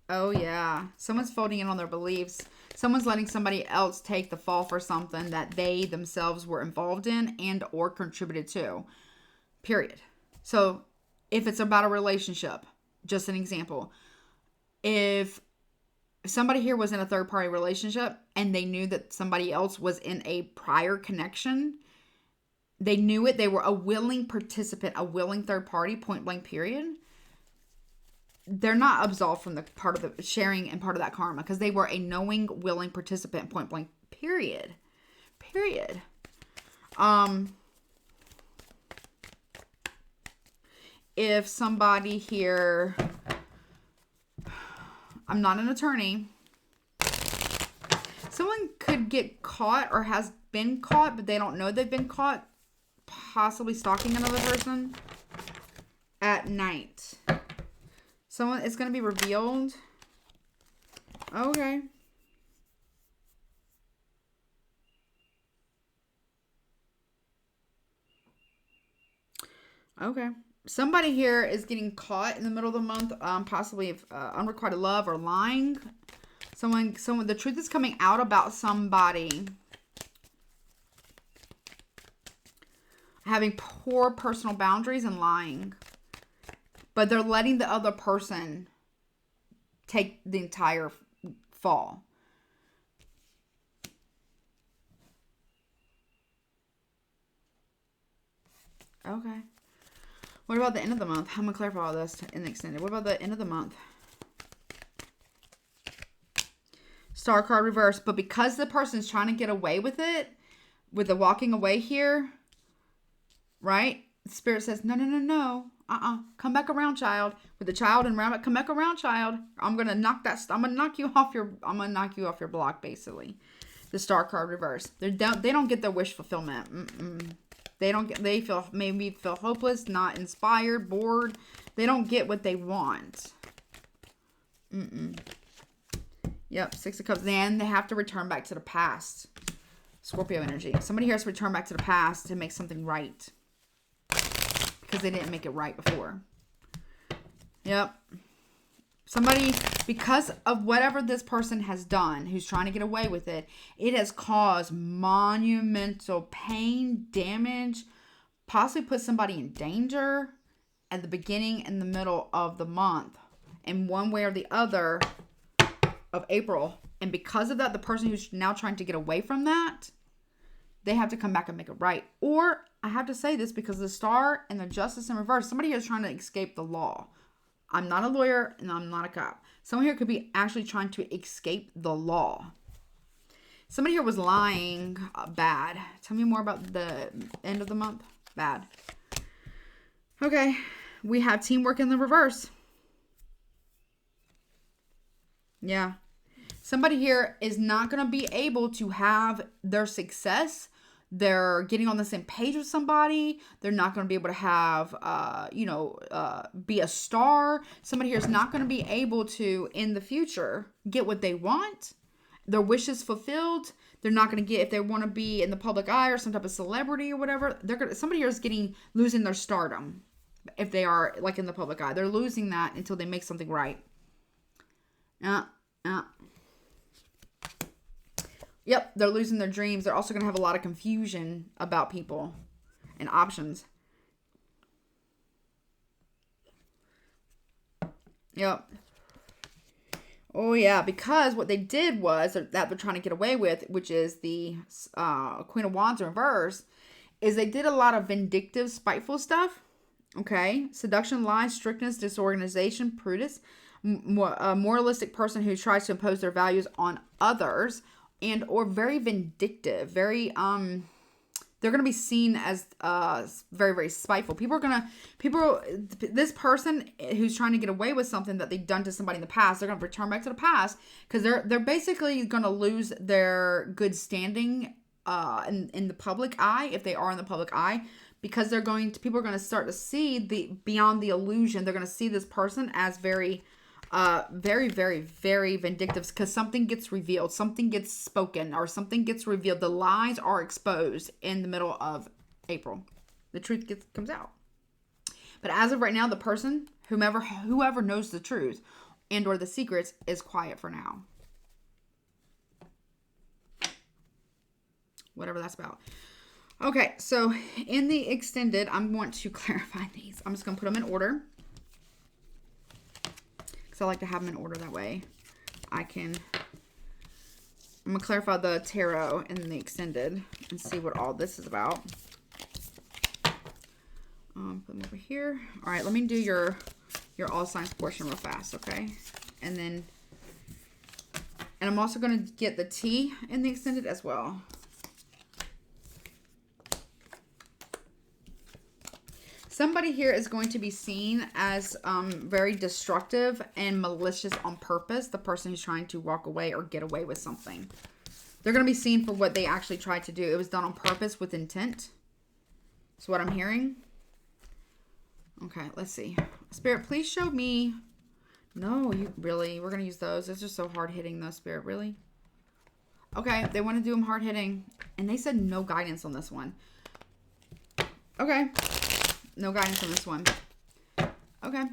Oh, yeah. Someone's folding in on their beliefs. Someone's letting somebody else take the fall for something that they themselves were involved in and or contributed to. Period. So, if it's about a relationship, just an example. If somebody here was in a third-party relationship and they knew that somebody else was in a prior connection, They knew it. They were a willing participant, a willing third party, point blank period. They're not absolved from the part of the sharing and part of that karma because they were a knowing, willing participant, point blank period. Period. If somebody here, I'm not an attorney, someone could get caught or has been caught, but they don't know they've been caught, possibly stalking another person at night. Someone, it's going to be revealed. Okay. Okay. Somebody here is getting caught in the middle of the month, possibly of unrequited love or lying. Someone, the truth is coming out about somebody having poor personal boundaries and lying. But they're letting the other person take the entire fall. Okay. What about the end of the month? I'm going to clarify all this in the extended. What about the end of the month? Star card reverse. But because the person's trying to get away with it, with the walking away here, right? Spirit says, no. Come back around, child. With the child and rabbit, come back around, child. I'm gonna knock you off your block, basically. The star card reverse. They don't get their wish fulfillment. They feel hopeless, not inspired, bored. They don't get what they want. Yep, 6 of Cups. Then they have to return back to the past. Scorpio energy. Somebody here has to return back to the past to make something right. Because they didn't make it right before. Yep. Somebody, because of whatever this person has done, who's trying to get away with it, it has caused monumental pain, damage, possibly put somebody in danger at the beginning and the middle of the month. In one way or the other of April. And because of that, the person who's now trying to get away from that, they have to come back and make it right. Or, I have to say this because the star and the justice in reverse, somebody here is trying to escape the law. I'm not a lawyer and I'm not a cop. Someone here could be actually trying to escape the law. Somebody here was lying bad. Tell me more about the end of the month. Bad. Okay. We have teamwork in the reverse. Yeah. Somebody here is not going to be able to have their success. They're getting on the same page with somebody. They're not going to be able to have, be a star. Somebody here is not going to be able to, in the future, get what they want. Their wishes fulfilled. They're not going to get, if they want to be in the public eye or some type of celebrity or whatever, somebody here is losing their stardom. If they are, like, in the public eye. They're losing that until they make something right. Yep, they're losing their dreams. They're also going to have a lot of confusion about people and options. Yep. Oh, yeah, because what they did was, that they're trying to get away with, which is the Queen of Wands in reverse, is they did a lot of vindictive, spiteful stuff. Okay? Seduction, lies, strictness, disorganization, prudence. A moralistic person who tries to impose their values on others. And or very vindictive, very they're gonna be seen as very, very spiteful. This person who's trying to get away with something that they've done to somebody in the past, they're gonna return back to the past because they're basically gonna lose their good standing in the public eye if they are in the public eye, because people are gonna start to see beyond the illusion. They're gonna see this person as very very, very, very vindictive because something gets revealed, something gets spoken, or something gets revealed. The lies are exposed in the middle of April. The truth comes out. But as of right now, the person, whoever knows the truth and or the secrets, is quiet for now. Whatever that's about. Okay, so in the extended, I'm going to clarify these. I'm just going to put them in order. I like to have them in order, that way I'm going to clarify the tarot in the extended and see what all this is about. Put them over here. All right, let me do your all signs portion real fast, okay? And I'm also going to get the T in the extended as well. Somebody here is going to be seen as very destructive and malicious on purpose. The person who's trying to walk away or get away with something. They're going to be seen for what they actually tried to do. It was done on purpose with intent. That's what I'm hearing. Okay, let's see. Spirit, please show me. No, you really. We're going to use those. It's just so hard hitting though, Spirit. Really? Okay, they want to do them hard hitting. And they said no guidance on this one. Okay. No guidance on this one. Okay.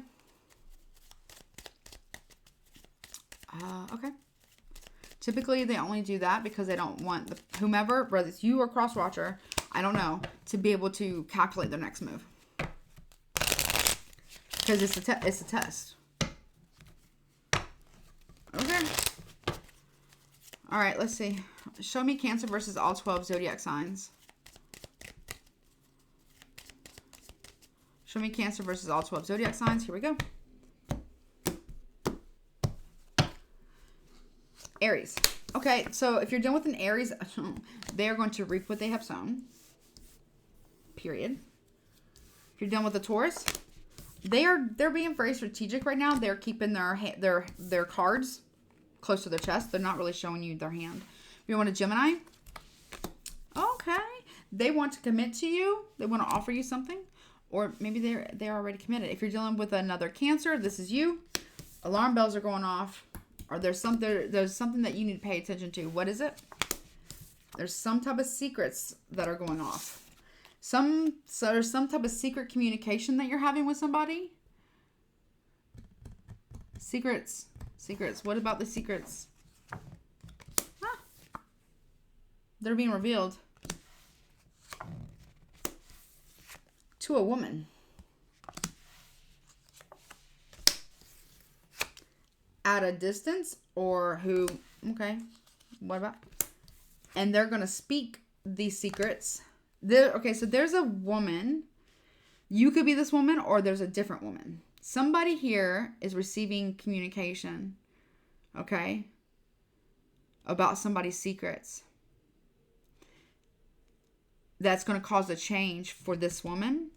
Okay. Typically, they only do that because they don't want whomever, whether it's you or cross-watcher, I don't know, to be able to calculate their next move. Because it's a test. Okay. All right, let's see. Show me Cancer versus all 12 zodiac signs. Show me Cancer versus all 12 zodiac signs. Here we go. Aries. Okay, so if you're dealing with an Aries, they are going to reap what they have sown. Period. If you're dealing with a Taurus, they're being very strategic right now. They're keeping their cards close to their chest. They're not really showing you their hand. If you want a Gemini, okay, they want to commit to you. They want to offer you something. Or maybe they're already committed. If you're dealing with another Cancer, this is you. Alarm bells are going off. Or there's something that you need to pay attention to. What is it? There's some type of secrets that are going off. So there's some type of secret communication that you're having with somebody. Secrets. What about the secrets? They're being revealed. To a woman. At a distance or who, okay, what about? And they're going to speak these secrets. Okay, so there's a woman. You could be this woman or there's a different woman. Somebody here is receiving communication, okay, about somebody's secrets. That's going to cause a change for this woman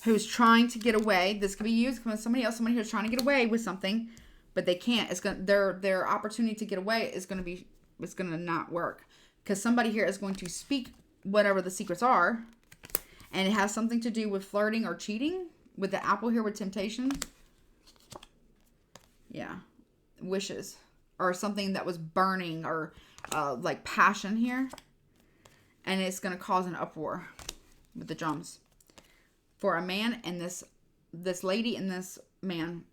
who's trying to get away. This could be you, it could be somebody else, somebody who's trying to get away with something, but they can't. It's going their opportunity to get away is going to not work because somebody here is going to speak whatever the secrets are, and it has something to do with flirting or cheating. With the apple here with temptation, yeah, wishes or something that was burning or like passion here. And it's going to cause an uproar with the drums. For a man and this lady and this man.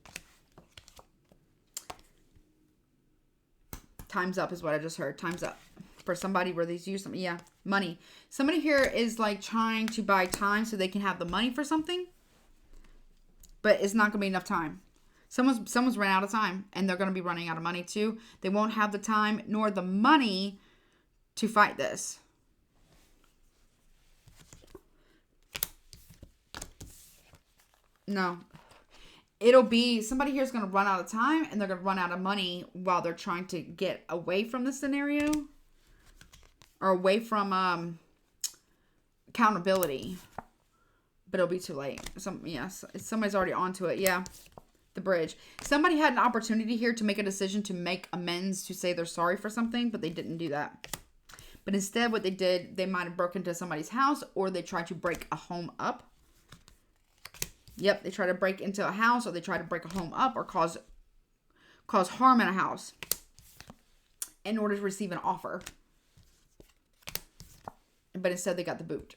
Time's up is what I just heard. Time's up. For somebody where these use something. Yeah, money. Somebody here is like trying to buy time so they can have the money for something. But it's not going to be enough time. Someone's ran out of time. And they're going to be running out of money too. They won't have the time nor the money to fight this. No. It'll be somebody here is going to run out of time and they're going to run out of money while they're trying to get away from the scenario or away from accountability. But it'll be too late. Somebody's already onto it. Yeah. The bridge. Somebody had an opportunity here to make a decision to make amends, to say they're sorry for something, but they didn't do that. But instead what they did, they might have broken into somebody's house or they tried to break a home up. Yep, they try to break into a house or they try to break a home up or cause harm in a house in order to receive an offer. But instead they got the boot.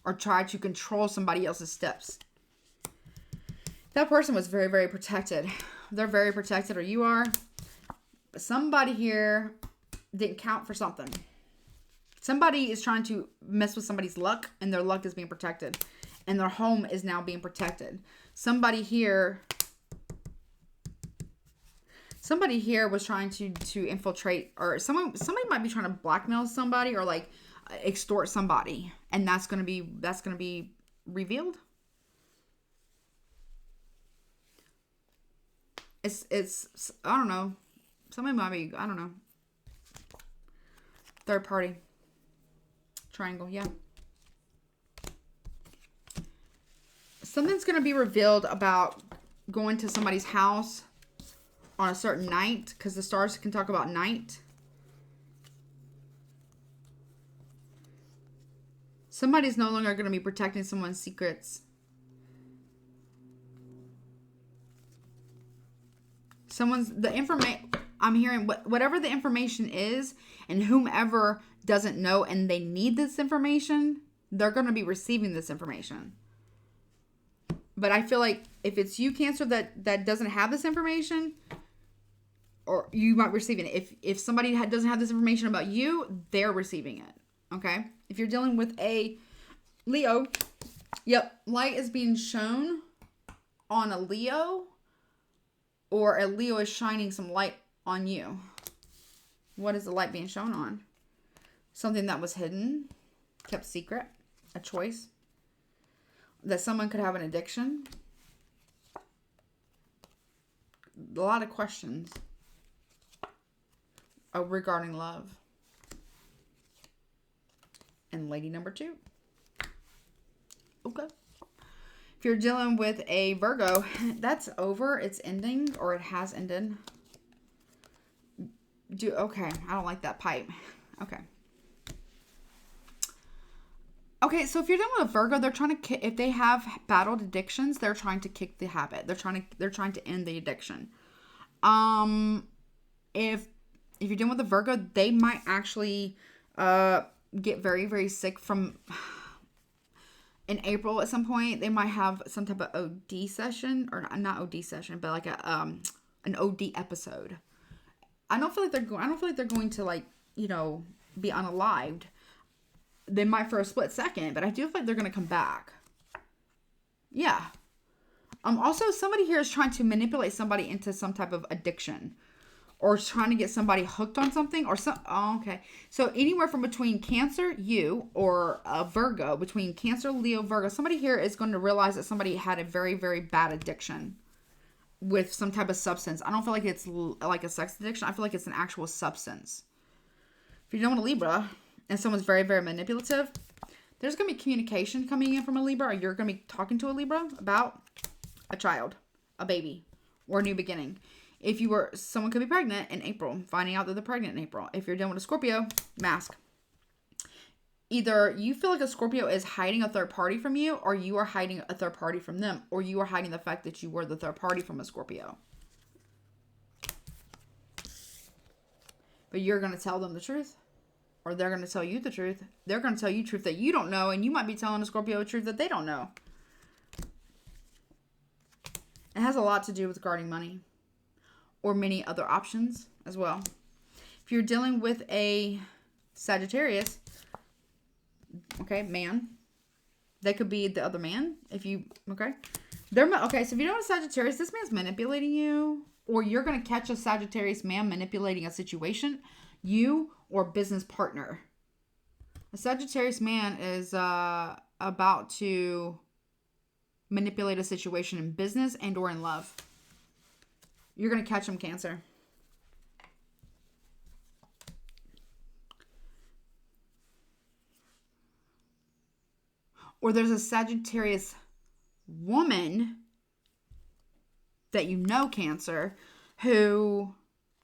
Or tried to control somebody else's steps. That person was very, very protected. They're very protected, or you are. But somebody here didn't count for something. Somebody is trying to mess with somebody's luck and their luck is being protected. And their home is now being protected. Somebody here was trying to infiltrate, or somebody might be trying to blackmail somebody or like extort somebody, and that's gonna be revealed. It's I don't know. Somebody might be, I don't know. Third party. Triangle, yeah. Something's going to be revealed about going to somebody's house on a certain night, because the stars can talk about night. Somebody's no longer going to be protecting someone's secrets. I'm hearing whatever the information is, and whomever doesn't know and they need this information, they're going to be receiving this information. But I feel like if it's you, Cancer, that doesn't have this information, or you might be receiving it. If somebody doesn't have this information about you, they're receiving it. Okay? If you're dealing with a Leo, yep, light is being shown on a Leo, or a Leo is shining some light on you. What is the light being shown on? Something that was hidden, kept secret, a choice. That someone could have an addiction. A lot of questions regarding love. And lady number 2. Okay. If you're dealing with a Virgo, that's over. It's ending, or it has ended. Okay, I don't like that pipe. Okay. Okay, so if you're dealing with a Virgo, they're trying to, if they have battled addictions, they're trying to kick the habit. They're trying to end the addiction. If you're dealing with a Virgo, they might actually get very, very sick from in April at some point. They might have some type of OD session, or not OD session, but like an OD episode. I don't feel like they're going to, like, you know, be unalived. They might for a split second, but I do feel like they're going to come back. Yeah. Also, somebody here is trying to manipulate somebody into some type of addiction, or trying to get somebody hooked on something, or some. Oh, okay. So anywhere from between Cancer, you, or a Virgo, between Cancer, Leo, Virgo, somebody here is going to realize that somebody had a very, very bad addiction with some type of substance. I don't feel like it's like a sex addiction. I feel like it's an actual substance. If you're dealing with a Libra, and someone's very, very manipulative, there's going to be communication coming in from a Libra, or you're going to be talking to a Libra about a child, a baby, or a new beginning. If you were, someone could be pregnant in April, finding out that they're pregnant in April. If you're dealing with a Scorpio, mask. Either you feel like a Scorpio is hiding a third party from you, or you are hiding a third party from them, or you are hiding the fact that you were the third party from a Scorpio. But you're going to tell them the truth. Or they're going to tell you the truth. They're going to tell you truth that you don't know. And you might be telling a Scorpio a truth that they don't know. It has a lot to do with guarding money. Or many other options as well. If you're dealing with a Sagittarius, okay, man. They could be the other man. Okay. Okay, so if you know a Sagittarius, this man's manipulating you. Or you're going to catch a Sagittarius man manipulating a situation. You or business partner. A Sagittarius man is about to manipulate a situation in business and or in love. You're going to catch him, Cancer. Or there's a Sagittarius woman that you know, Cancer, who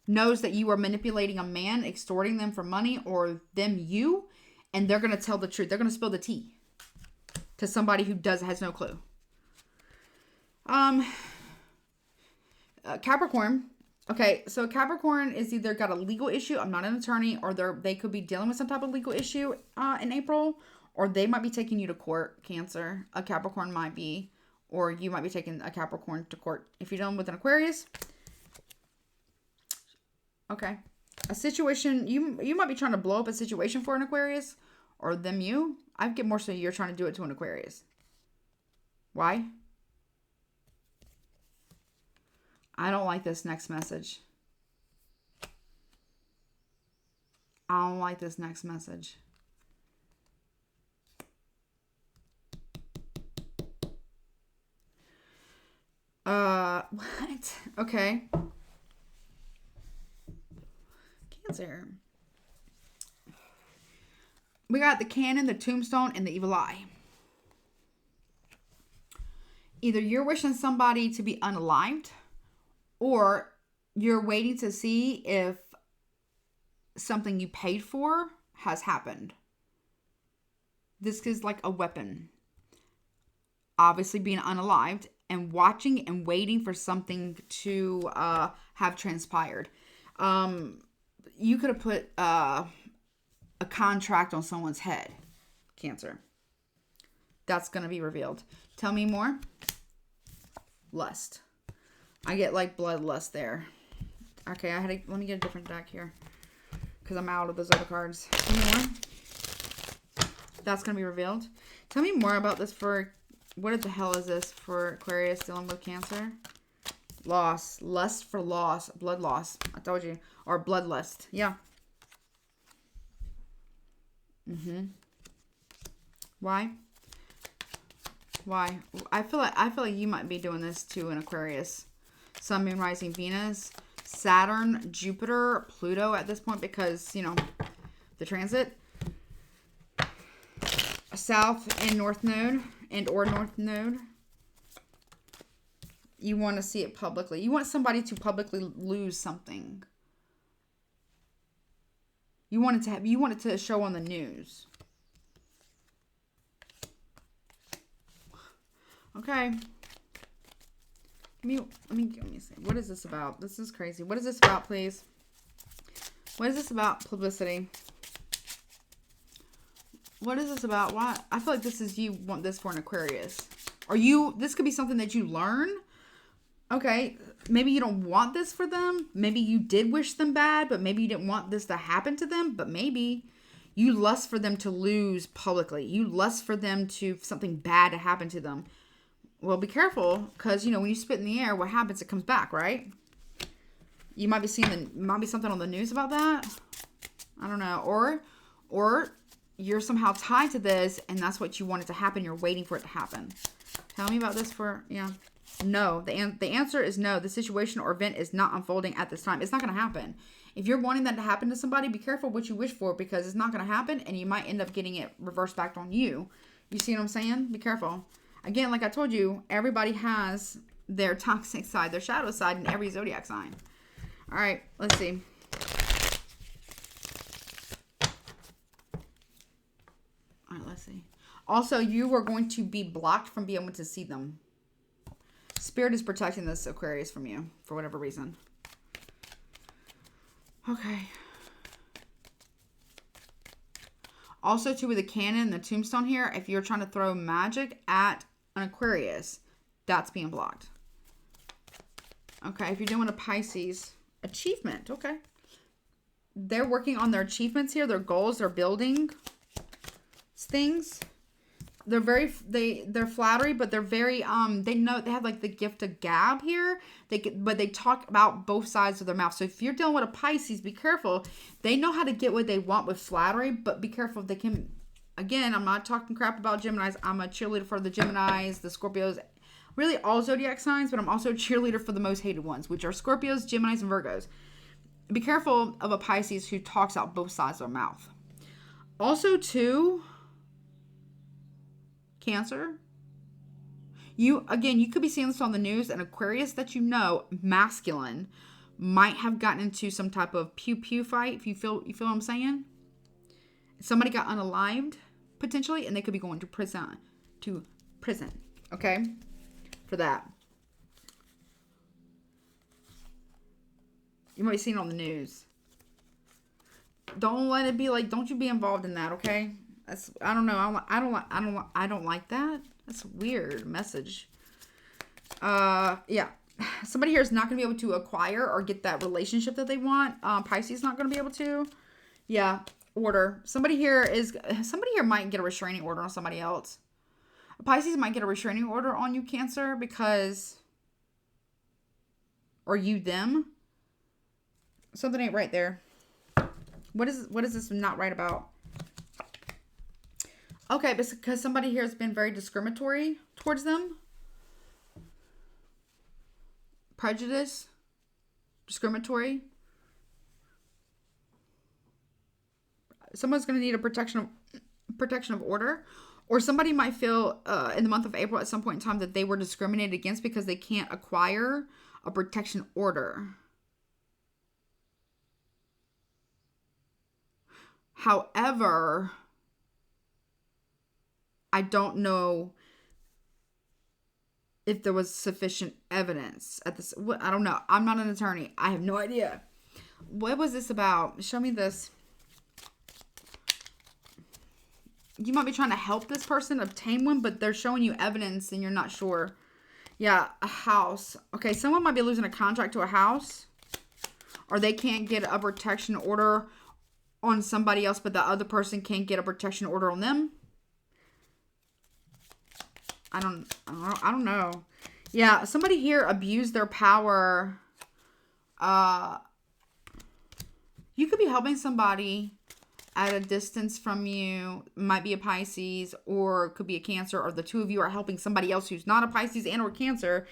knows that you are manipulating a man, extorting them for money, or them you, and they're going to tell the truth. They're going to spill the tea to somebody who has no clue. Capricorn. Okay, so Capricorn is either got a legal issue, I'm not an attorney, or they could be dealing with some type of legal issue in April, or they might be taking you to court, Cancer. A Capricorn might be, or you might be taking a Capricorn to court. If you're dealing with an Aquarius, okay, a situation, you might be trying to blow up a situation for an Aquarius, or them you. I get more so you're trying to do it to an Aquarius. Why? I don't like this next message. I don't like this next message. What? Okay. Cancer. We got the cannon, the tombstone, and the evil eye. Either you're wishing somebody to be unalived, or you're waiting to see if something you paid for has happened. This is like a weapon. Obviously being unalived and watching and waiting for something to have transpired. You could have put a contract on someone's head. Cancer. That's going to be revealed. Tell me more. Lust. I get like bloodlust there. Okay, let me get a different deck here. Because I'm out of those other cards. Tell me more. That's going to be revealed. Tell me more about this for... What the hell is this for Aquarius dealing with Cancer? Loss. Lust for loss. Blood loss. I told you. Or bloodlust. Yeah. Why? Why? I feel like you might be doing this too in Aquarius. Sun, Moon, Rising, Venus, Saturn, Jupiter, Pluto at this point because, you know, the transit. South and North Node or North Node. You want to see it publicly. You want somebody to publicly lose something. You want it to show on the news. Okay. Let me see. What is this about? This is crazy. What is this about, please? What is this about? Publicity. What is this about? Why? I feel like this is you want this for an Aquarius. This could be something that you learn. Okay. Maybe you don't want this for them. Maybe you did wish them bad, but maybe you didn't want this to happen to them. But maybe you lust for them to lose publicly. You lust for them something bad to happen to them. Well, be careful, because, you know, when you spit in the air, what happens? It comes back, right? You might be might be something on the news about that. I don't know. Or you're somehow tied to this, and that's what you want it to happen. You're waiting for it to happen. Tell me about this yeah. No. The answer is no. The situation or event is not unfolding at this time. It's not going to happen. If you're wanting that to happen to somebody, be careful what you wish for, because it's not going to happen, and you might end up getting it reversed back on you. You see what I'm saying? Be careful. Again, like I told you, everybody has their toxic side, their shadow side in every zodiac sign. All right, let's see. All right, let's see. Also, you are going to be blocked from being able to see them. Spirit is protecting this Aquarius from you for whatever reason. Okay. Also, too, with the cannon and the tombstone here, if you're trying to throw magic at an Aquarius, that's being blocked. Okay, if you're doing a Pisces, achievement, okay. They're working on their achievements here, their goals, they're building things. They're flattery, but they're very, they know, they have like the gift of gab here. But they talk about both sides of their mouth. So if you're dealing with a Pisces, be careful. They know how to get what they want with flattery, but be careful if they can. Again, I'm not talking crap about Geminis. I'm a cheerleader for the Geminis, the Scorpios, really all zodiac signs, but I'm also a cheerleader for the most hated ones, which are Scorpios, Geminis, and Virgos. Be careful of a Pisces who talks out both sides of their mouth. Also, too, Cancer. You could be seeing this on the news. An Aquarius that you know, masculine, might have gotten into some type of pew-pew fight. If you feel what I'm saying? Somebody got unalived, potentially, and they could be going to prison. Okay? For that. You might be seeing it on the news. Don't let it be like, don't you be involved in that, okay? I don't know. I don't like that. That's a weird message. Yeah. Somebody here is not going to be able to acquire or get that relationship that they want. Pisces is not going to be able to. Yeah. Order. Somebody here might get a restraining order on somebody else. Pisces might get a restraining order on you, Cancer, because, or you them. Something ain't right there. What is this not right about? Okay, because somebody here has been very discriminatory towards them. prejudice, discriminatory. Someone's going to need a protection of order, or somebody might feel in the month of April at some point in time that they were discriminated against because they can't acquire a protection order. However, I don't know if there was sufficient evidence at this. I don't know. I'm not an attorney. I have no idea. What was this about? Show me this. You might be trying to help this person obtain one, but they're showing you evidence and you're not sure. Yeah, a house. Okay, someone might be losing a contract to a house, or they can't get a protection order on somebody else, but the other person can't get a protection order on them. I don't know. Yeah, somebody here abused their power. You could be helping somebody at a distance from you. Might be a Pisces, or it could be a Cancer, or the two of you are helping somebody else who's not a Pisces and or Cancer.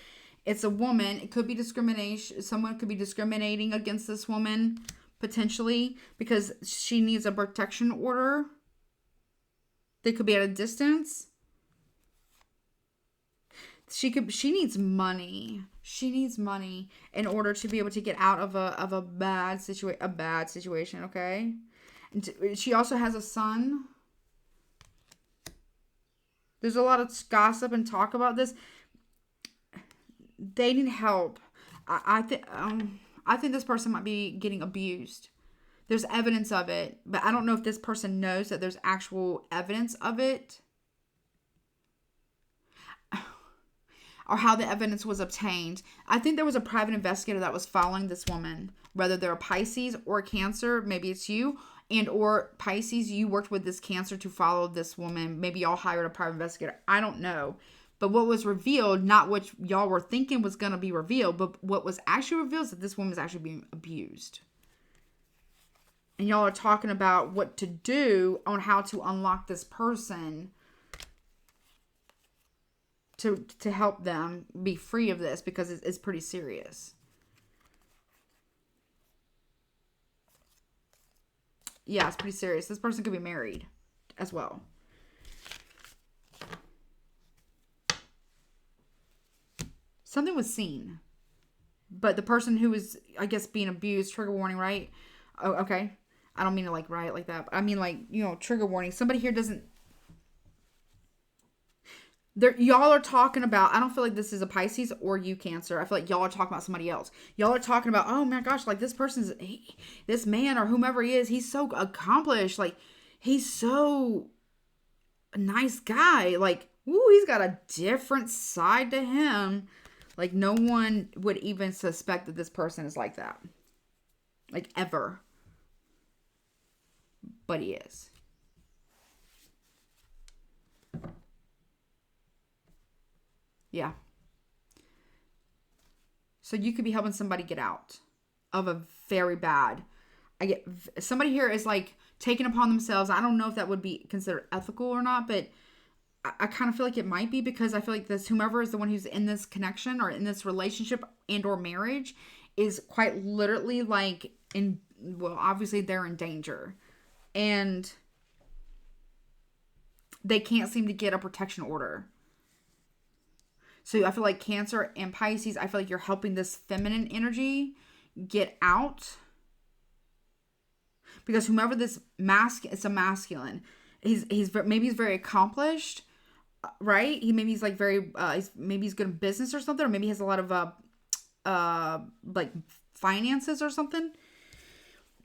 It's a woman. It could be discrimination. Someone could be discriminating against this woman, potentially, because she needs a protection order. They could be at a distance. She needs money. She needs money in order to be able to get out of a bad situation, okay? And she also has a son. There's a lot of gossip and talk about this. They need help. I think this person might be getting abused. There's evidence of it, but I don't know if this person knows that there's actual evidence of it, or how the evidence was obtained. I think there was a private investigator that was following this woman, whether they're a Pisces or a Cancer. Maybe it's you, and or Pisces, you worked with this Cancer to follow this woman. Maybe y'all hired a private investigator. I don't know. But what was revealed, not what y'all were thinking was going to be revealed, but what was actually revealed is that this woman is actually being abused. And y'all are talking about what to do on how to unlock this person to help them be free of this, because it's pretty serious. Yeah, it's pretty serious. This person could be married as well. Something was seen. But the person who was, I guess, being abused, trigger warning, right? Oh, okay. I don't mean to like write it like that. But I mean like, trigger warning. Somebody here doesn't. Y'all are talking about, I don't feel like this is a Pisces or you Cancer. I feel like y'all are talking about somebody else. Y'all are talking about, oh my gosh, like this this man or whomever he is, he's so accomplished. Like, he's so a nice guy. Like, ooh, he's got a different side to him. Like, no one would even suspect that this person is like that. Like, ever. But he is. Yeah. So you could be helping somebody get out of a very bad. Somebody here is like taking upon themselves. I don't know if that would be considered ethical or not, but I kind of feel like it might be, because I feel like whomever is the one who's in this connection or in this relationship and or marriage is quite literally like obviously they're in danger, and they can't seem to get a protection order. So I feel like Cancer and Pisces, I feel like you're helping this feminine energy get out. Because whomever this it's a masculine. Maybe he's very accomplished, right? He's like very, maybe he's good in business or something, or maybe he has a lot of like finances or something.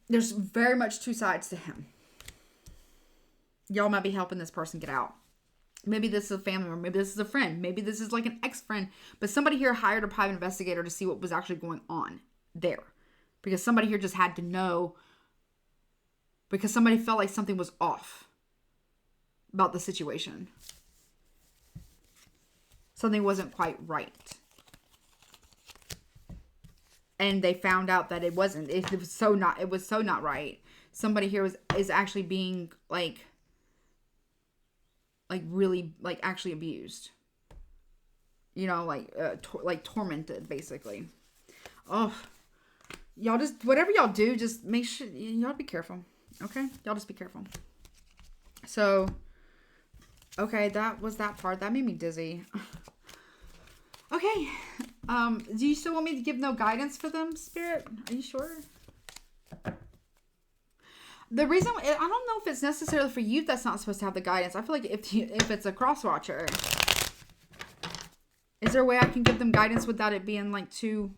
There's very much two sides to him. Y'all might be helping this person get out. Maybe this is a family member. Maybe this is a friend. Maybe this is like an ex-friend. But somebody here hired a private investigator to see what was actually going on there. Because somebody here just had to know. Because somebody felt like something was off about the situation. Something wasn't quite right. And they found out that it wasn't. It was so not right. Somebody here is actually being like really, like, actually abused. Like tormented, basically. Oh, y'all just, whatever y'all do, just make sure, y'all be careful. Okay? Y'all just be careful. So, okay, that was that part. That made me dizzy. Okay. Do you still want me to give no guidance for them, Spirit? Are you sure? The reason, I don't know if it's necessarily for you that's not supposed to have the guidance. I feel like if it's a cross watcher, is there a way I can give them guidance without it being like too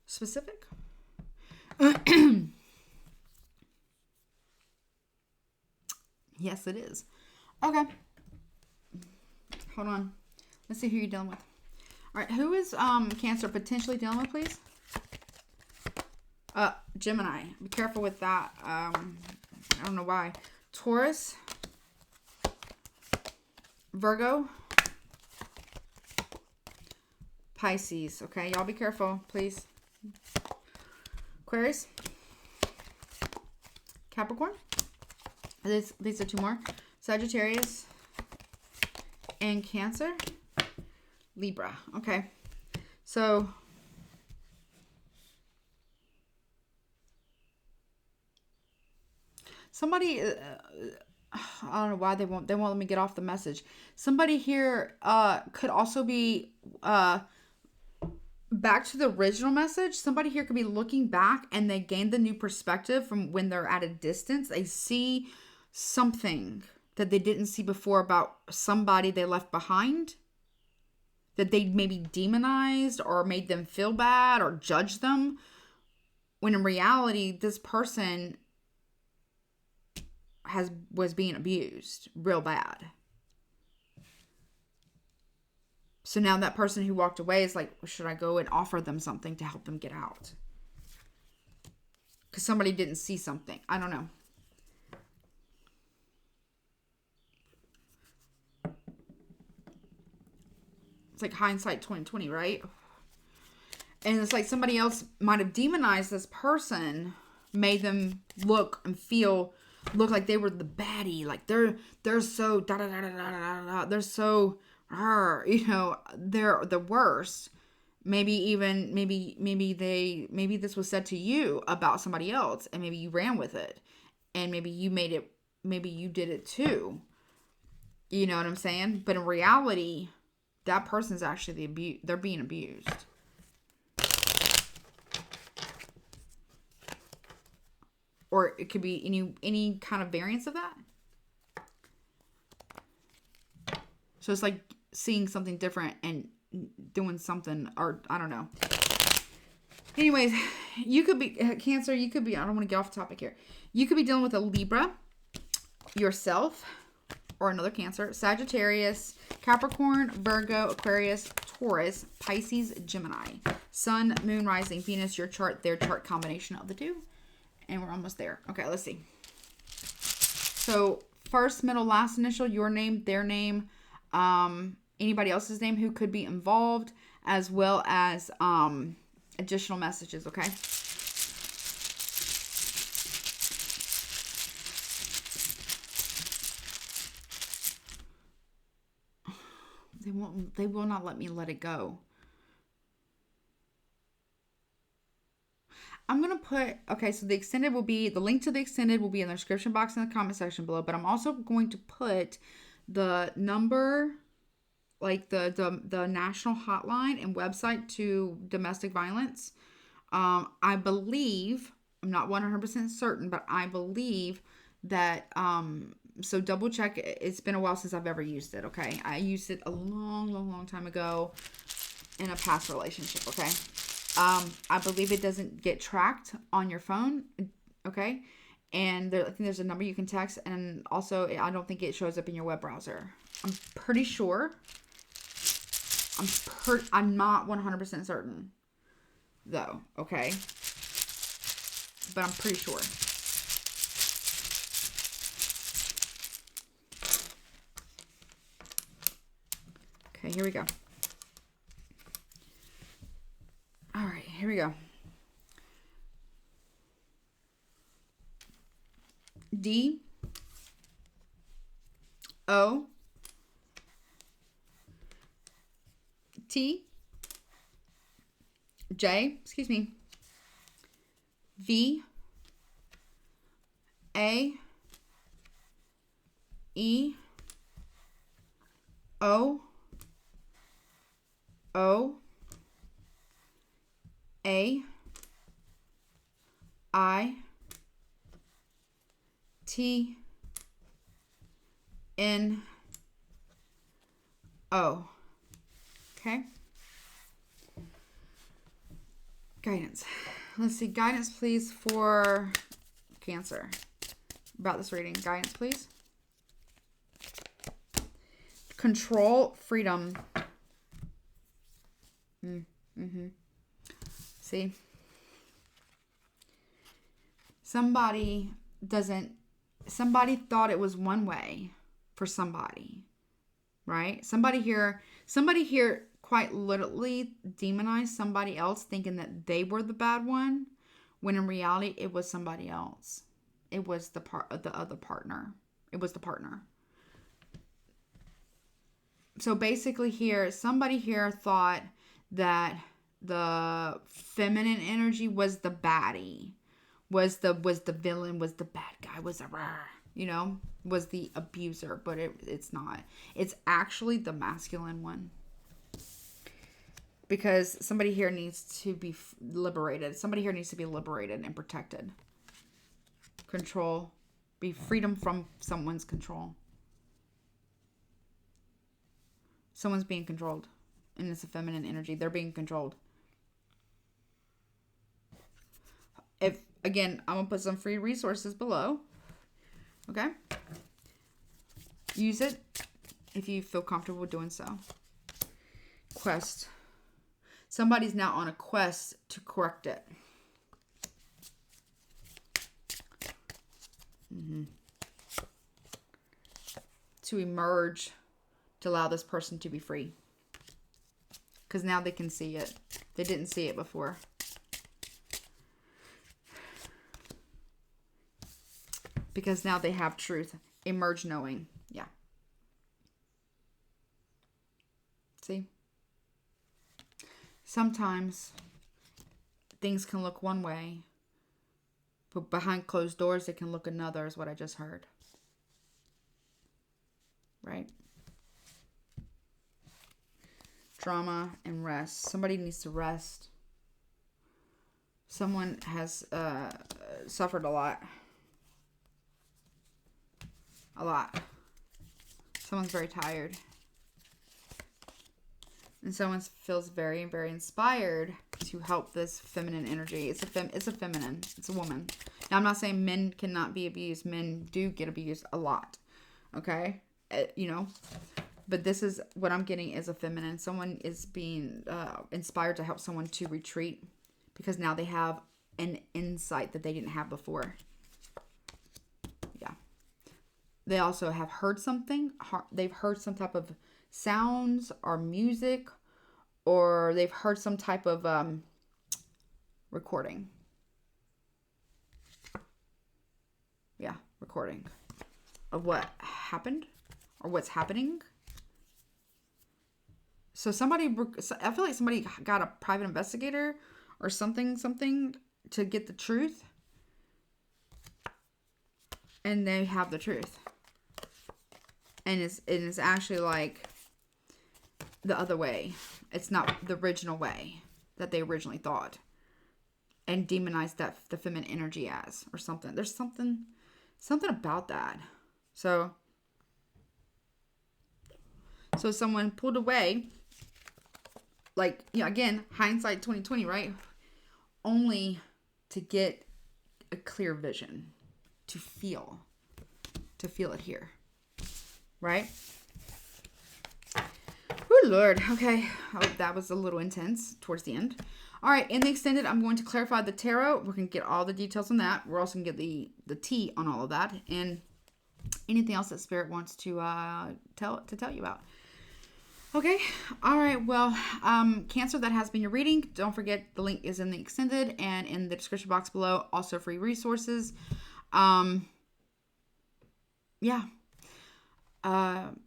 specific? Yes, it is. Okay. Hold on. Let's see who you're dealing with. All right. Who is Cancer potentially dealing with, please? Gemini. Be careful with that. I don't know why. Taurus. Virgo. Pisces. Okay. Y'all be careful, please. Aquarius. Capricorn. These are two more. Sagittarius. And Cancer. Libra. Okay. So somebody, I don't know why they won't let me get off the message. Somebody here could also be back to the original message. Somebody here could be looking back and they gain the new perspective from when they're at a distance. They see something that they didn't see before about somebody they left behind, that they maybe demonized or made them feel bad or judged them, when in reality this person was being abused real bad. So now that person who walked away is like, should I go and offer them something to help them get out? Because somebody didn't see something. I don't know. It's like hindsight 2020, right? And it's like somebody else might have demonized this person, made them look like they were the baddie, like they're so da da da da da da da. They're so, they're the worst. Maybe this was said to you about somebody else, and maybe you ran with it, and maybe you did it too. You know what I'm saying? But in reality, that person's actually they're being abused. Or it could be any kind of variance of that. So it's like seeing something different and doing something, or I don't know. Anyways, you could be Cancer. You could be, I don't want to get off topic here. You could be dealing with a Libra, yourself, or another Cancer, Sagittarius, Capricorn, Virgo, Aquarius, Taurus, Pisces, Gemini. Sun, Moon, Rising, Venus, your chart, their chart, combination of the two. And we're almost there. Okay, let's see. So first, middle, last initial, your name, their name, anybody else's name who could be involved, as well as additional messages, okay? They will not let me let it go. I'm going to put, okay, so the link to the extended will be in the description box in the comment section below, but I'm also going to put the number, like the national hotline and website to domestic violence. I believe, I'm not 100% certain, but I believe that, so double check. It's been a while since I've ever used it, okay? I used it a long time ago in a past relationship, okay? I believe it doesn't get tracked on your phone, okay? And I think there's a number you can text, and also I don't think it shows up in your web browser. I'm pretty sure. I'm not 100% certain, though, okay? But I'm pretty sure. Okay, here we go. All right, here we go. D O T V A E O O A I T N O. Okay. Guidance. Let's see. Guidance, please, for Cancer. About this reading. Guidance, please. Control, freedom. See? Somebody thought it was one way for somebody, right? Somebody here quite literally demonized somebody else, thinking that they were the bad one, when in reality it was somebody else. It was the other partner. It was the partner. So basically here, somebody here thought that the feminine energy was the baddie, was the villain, was the bad guy, was was the abuser, but it's not. It's actually the masculine one. Because somebody here needs to be liberated. Somebody here needs to be liberated and protected. Control. Be freedom from someone's control. Someone's being controlled. And it's a feminine energy. They're being controlled. Again, I'm going to put some free resources below. Okay? Use it if you feel comfortable doing so. Quest. Somebody's now on a quest to correct it. To emerge, to allow this person to be free. Because now they can see it. They didn't see it before. Because now they have truth. Emerge knowing. Yeah. See? Sometimes things can look one way, but behind closed doors it can look another, is what I just heard. Right? Drama and rest. Somebody needs to rest. Someone has suffered a lot. A lot. Someone's very tired. And someone feels very, very inspired to help this feminine energy. It's a feminine. It's a woman. Now, I'm not saying men cannot be abused. Men do get abused a lot. Okay? But this is what I'm getting is a feminine. Someone is being inspired to help someone to retreat. Because now they have an insight that they didn't have before. Yeah. They also have heard something. They've heard some type of sounds or music, or they've heard some type of recording. Yeah, recording of what happened or what's happening. So I feel like somebody got a private investigator or something to get the truth, and they have the truth, and it's actually like the other way. It's not the original way that they originally thought, and demonized the feminine energy as, or something. There's something about that. So someone pulled away, like, again, hindsight 2020, right? Only to get a clear vision, to feel it here, right? Oh, Lord. Okay. That was a little intense towards the end. All right. In the extended, I'm going to clarify the tarot. We're going to get all the details on that. We're also going to get the tea on all of that. And anything else that Spirit wants to tell you about. Okay. All right. Well, Cancer, that has been your reading. Don't forget the link is in the extended and in the description box below. Also free resources. Yeah.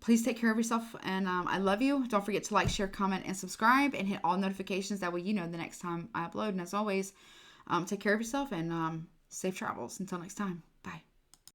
Please take care of yourself, and I love you. Don't forget to like, share, comment, and subscribe, and hit all notifications. That way you know the next time I upload. And as always, take care of yourself, and safe travels. Until next time.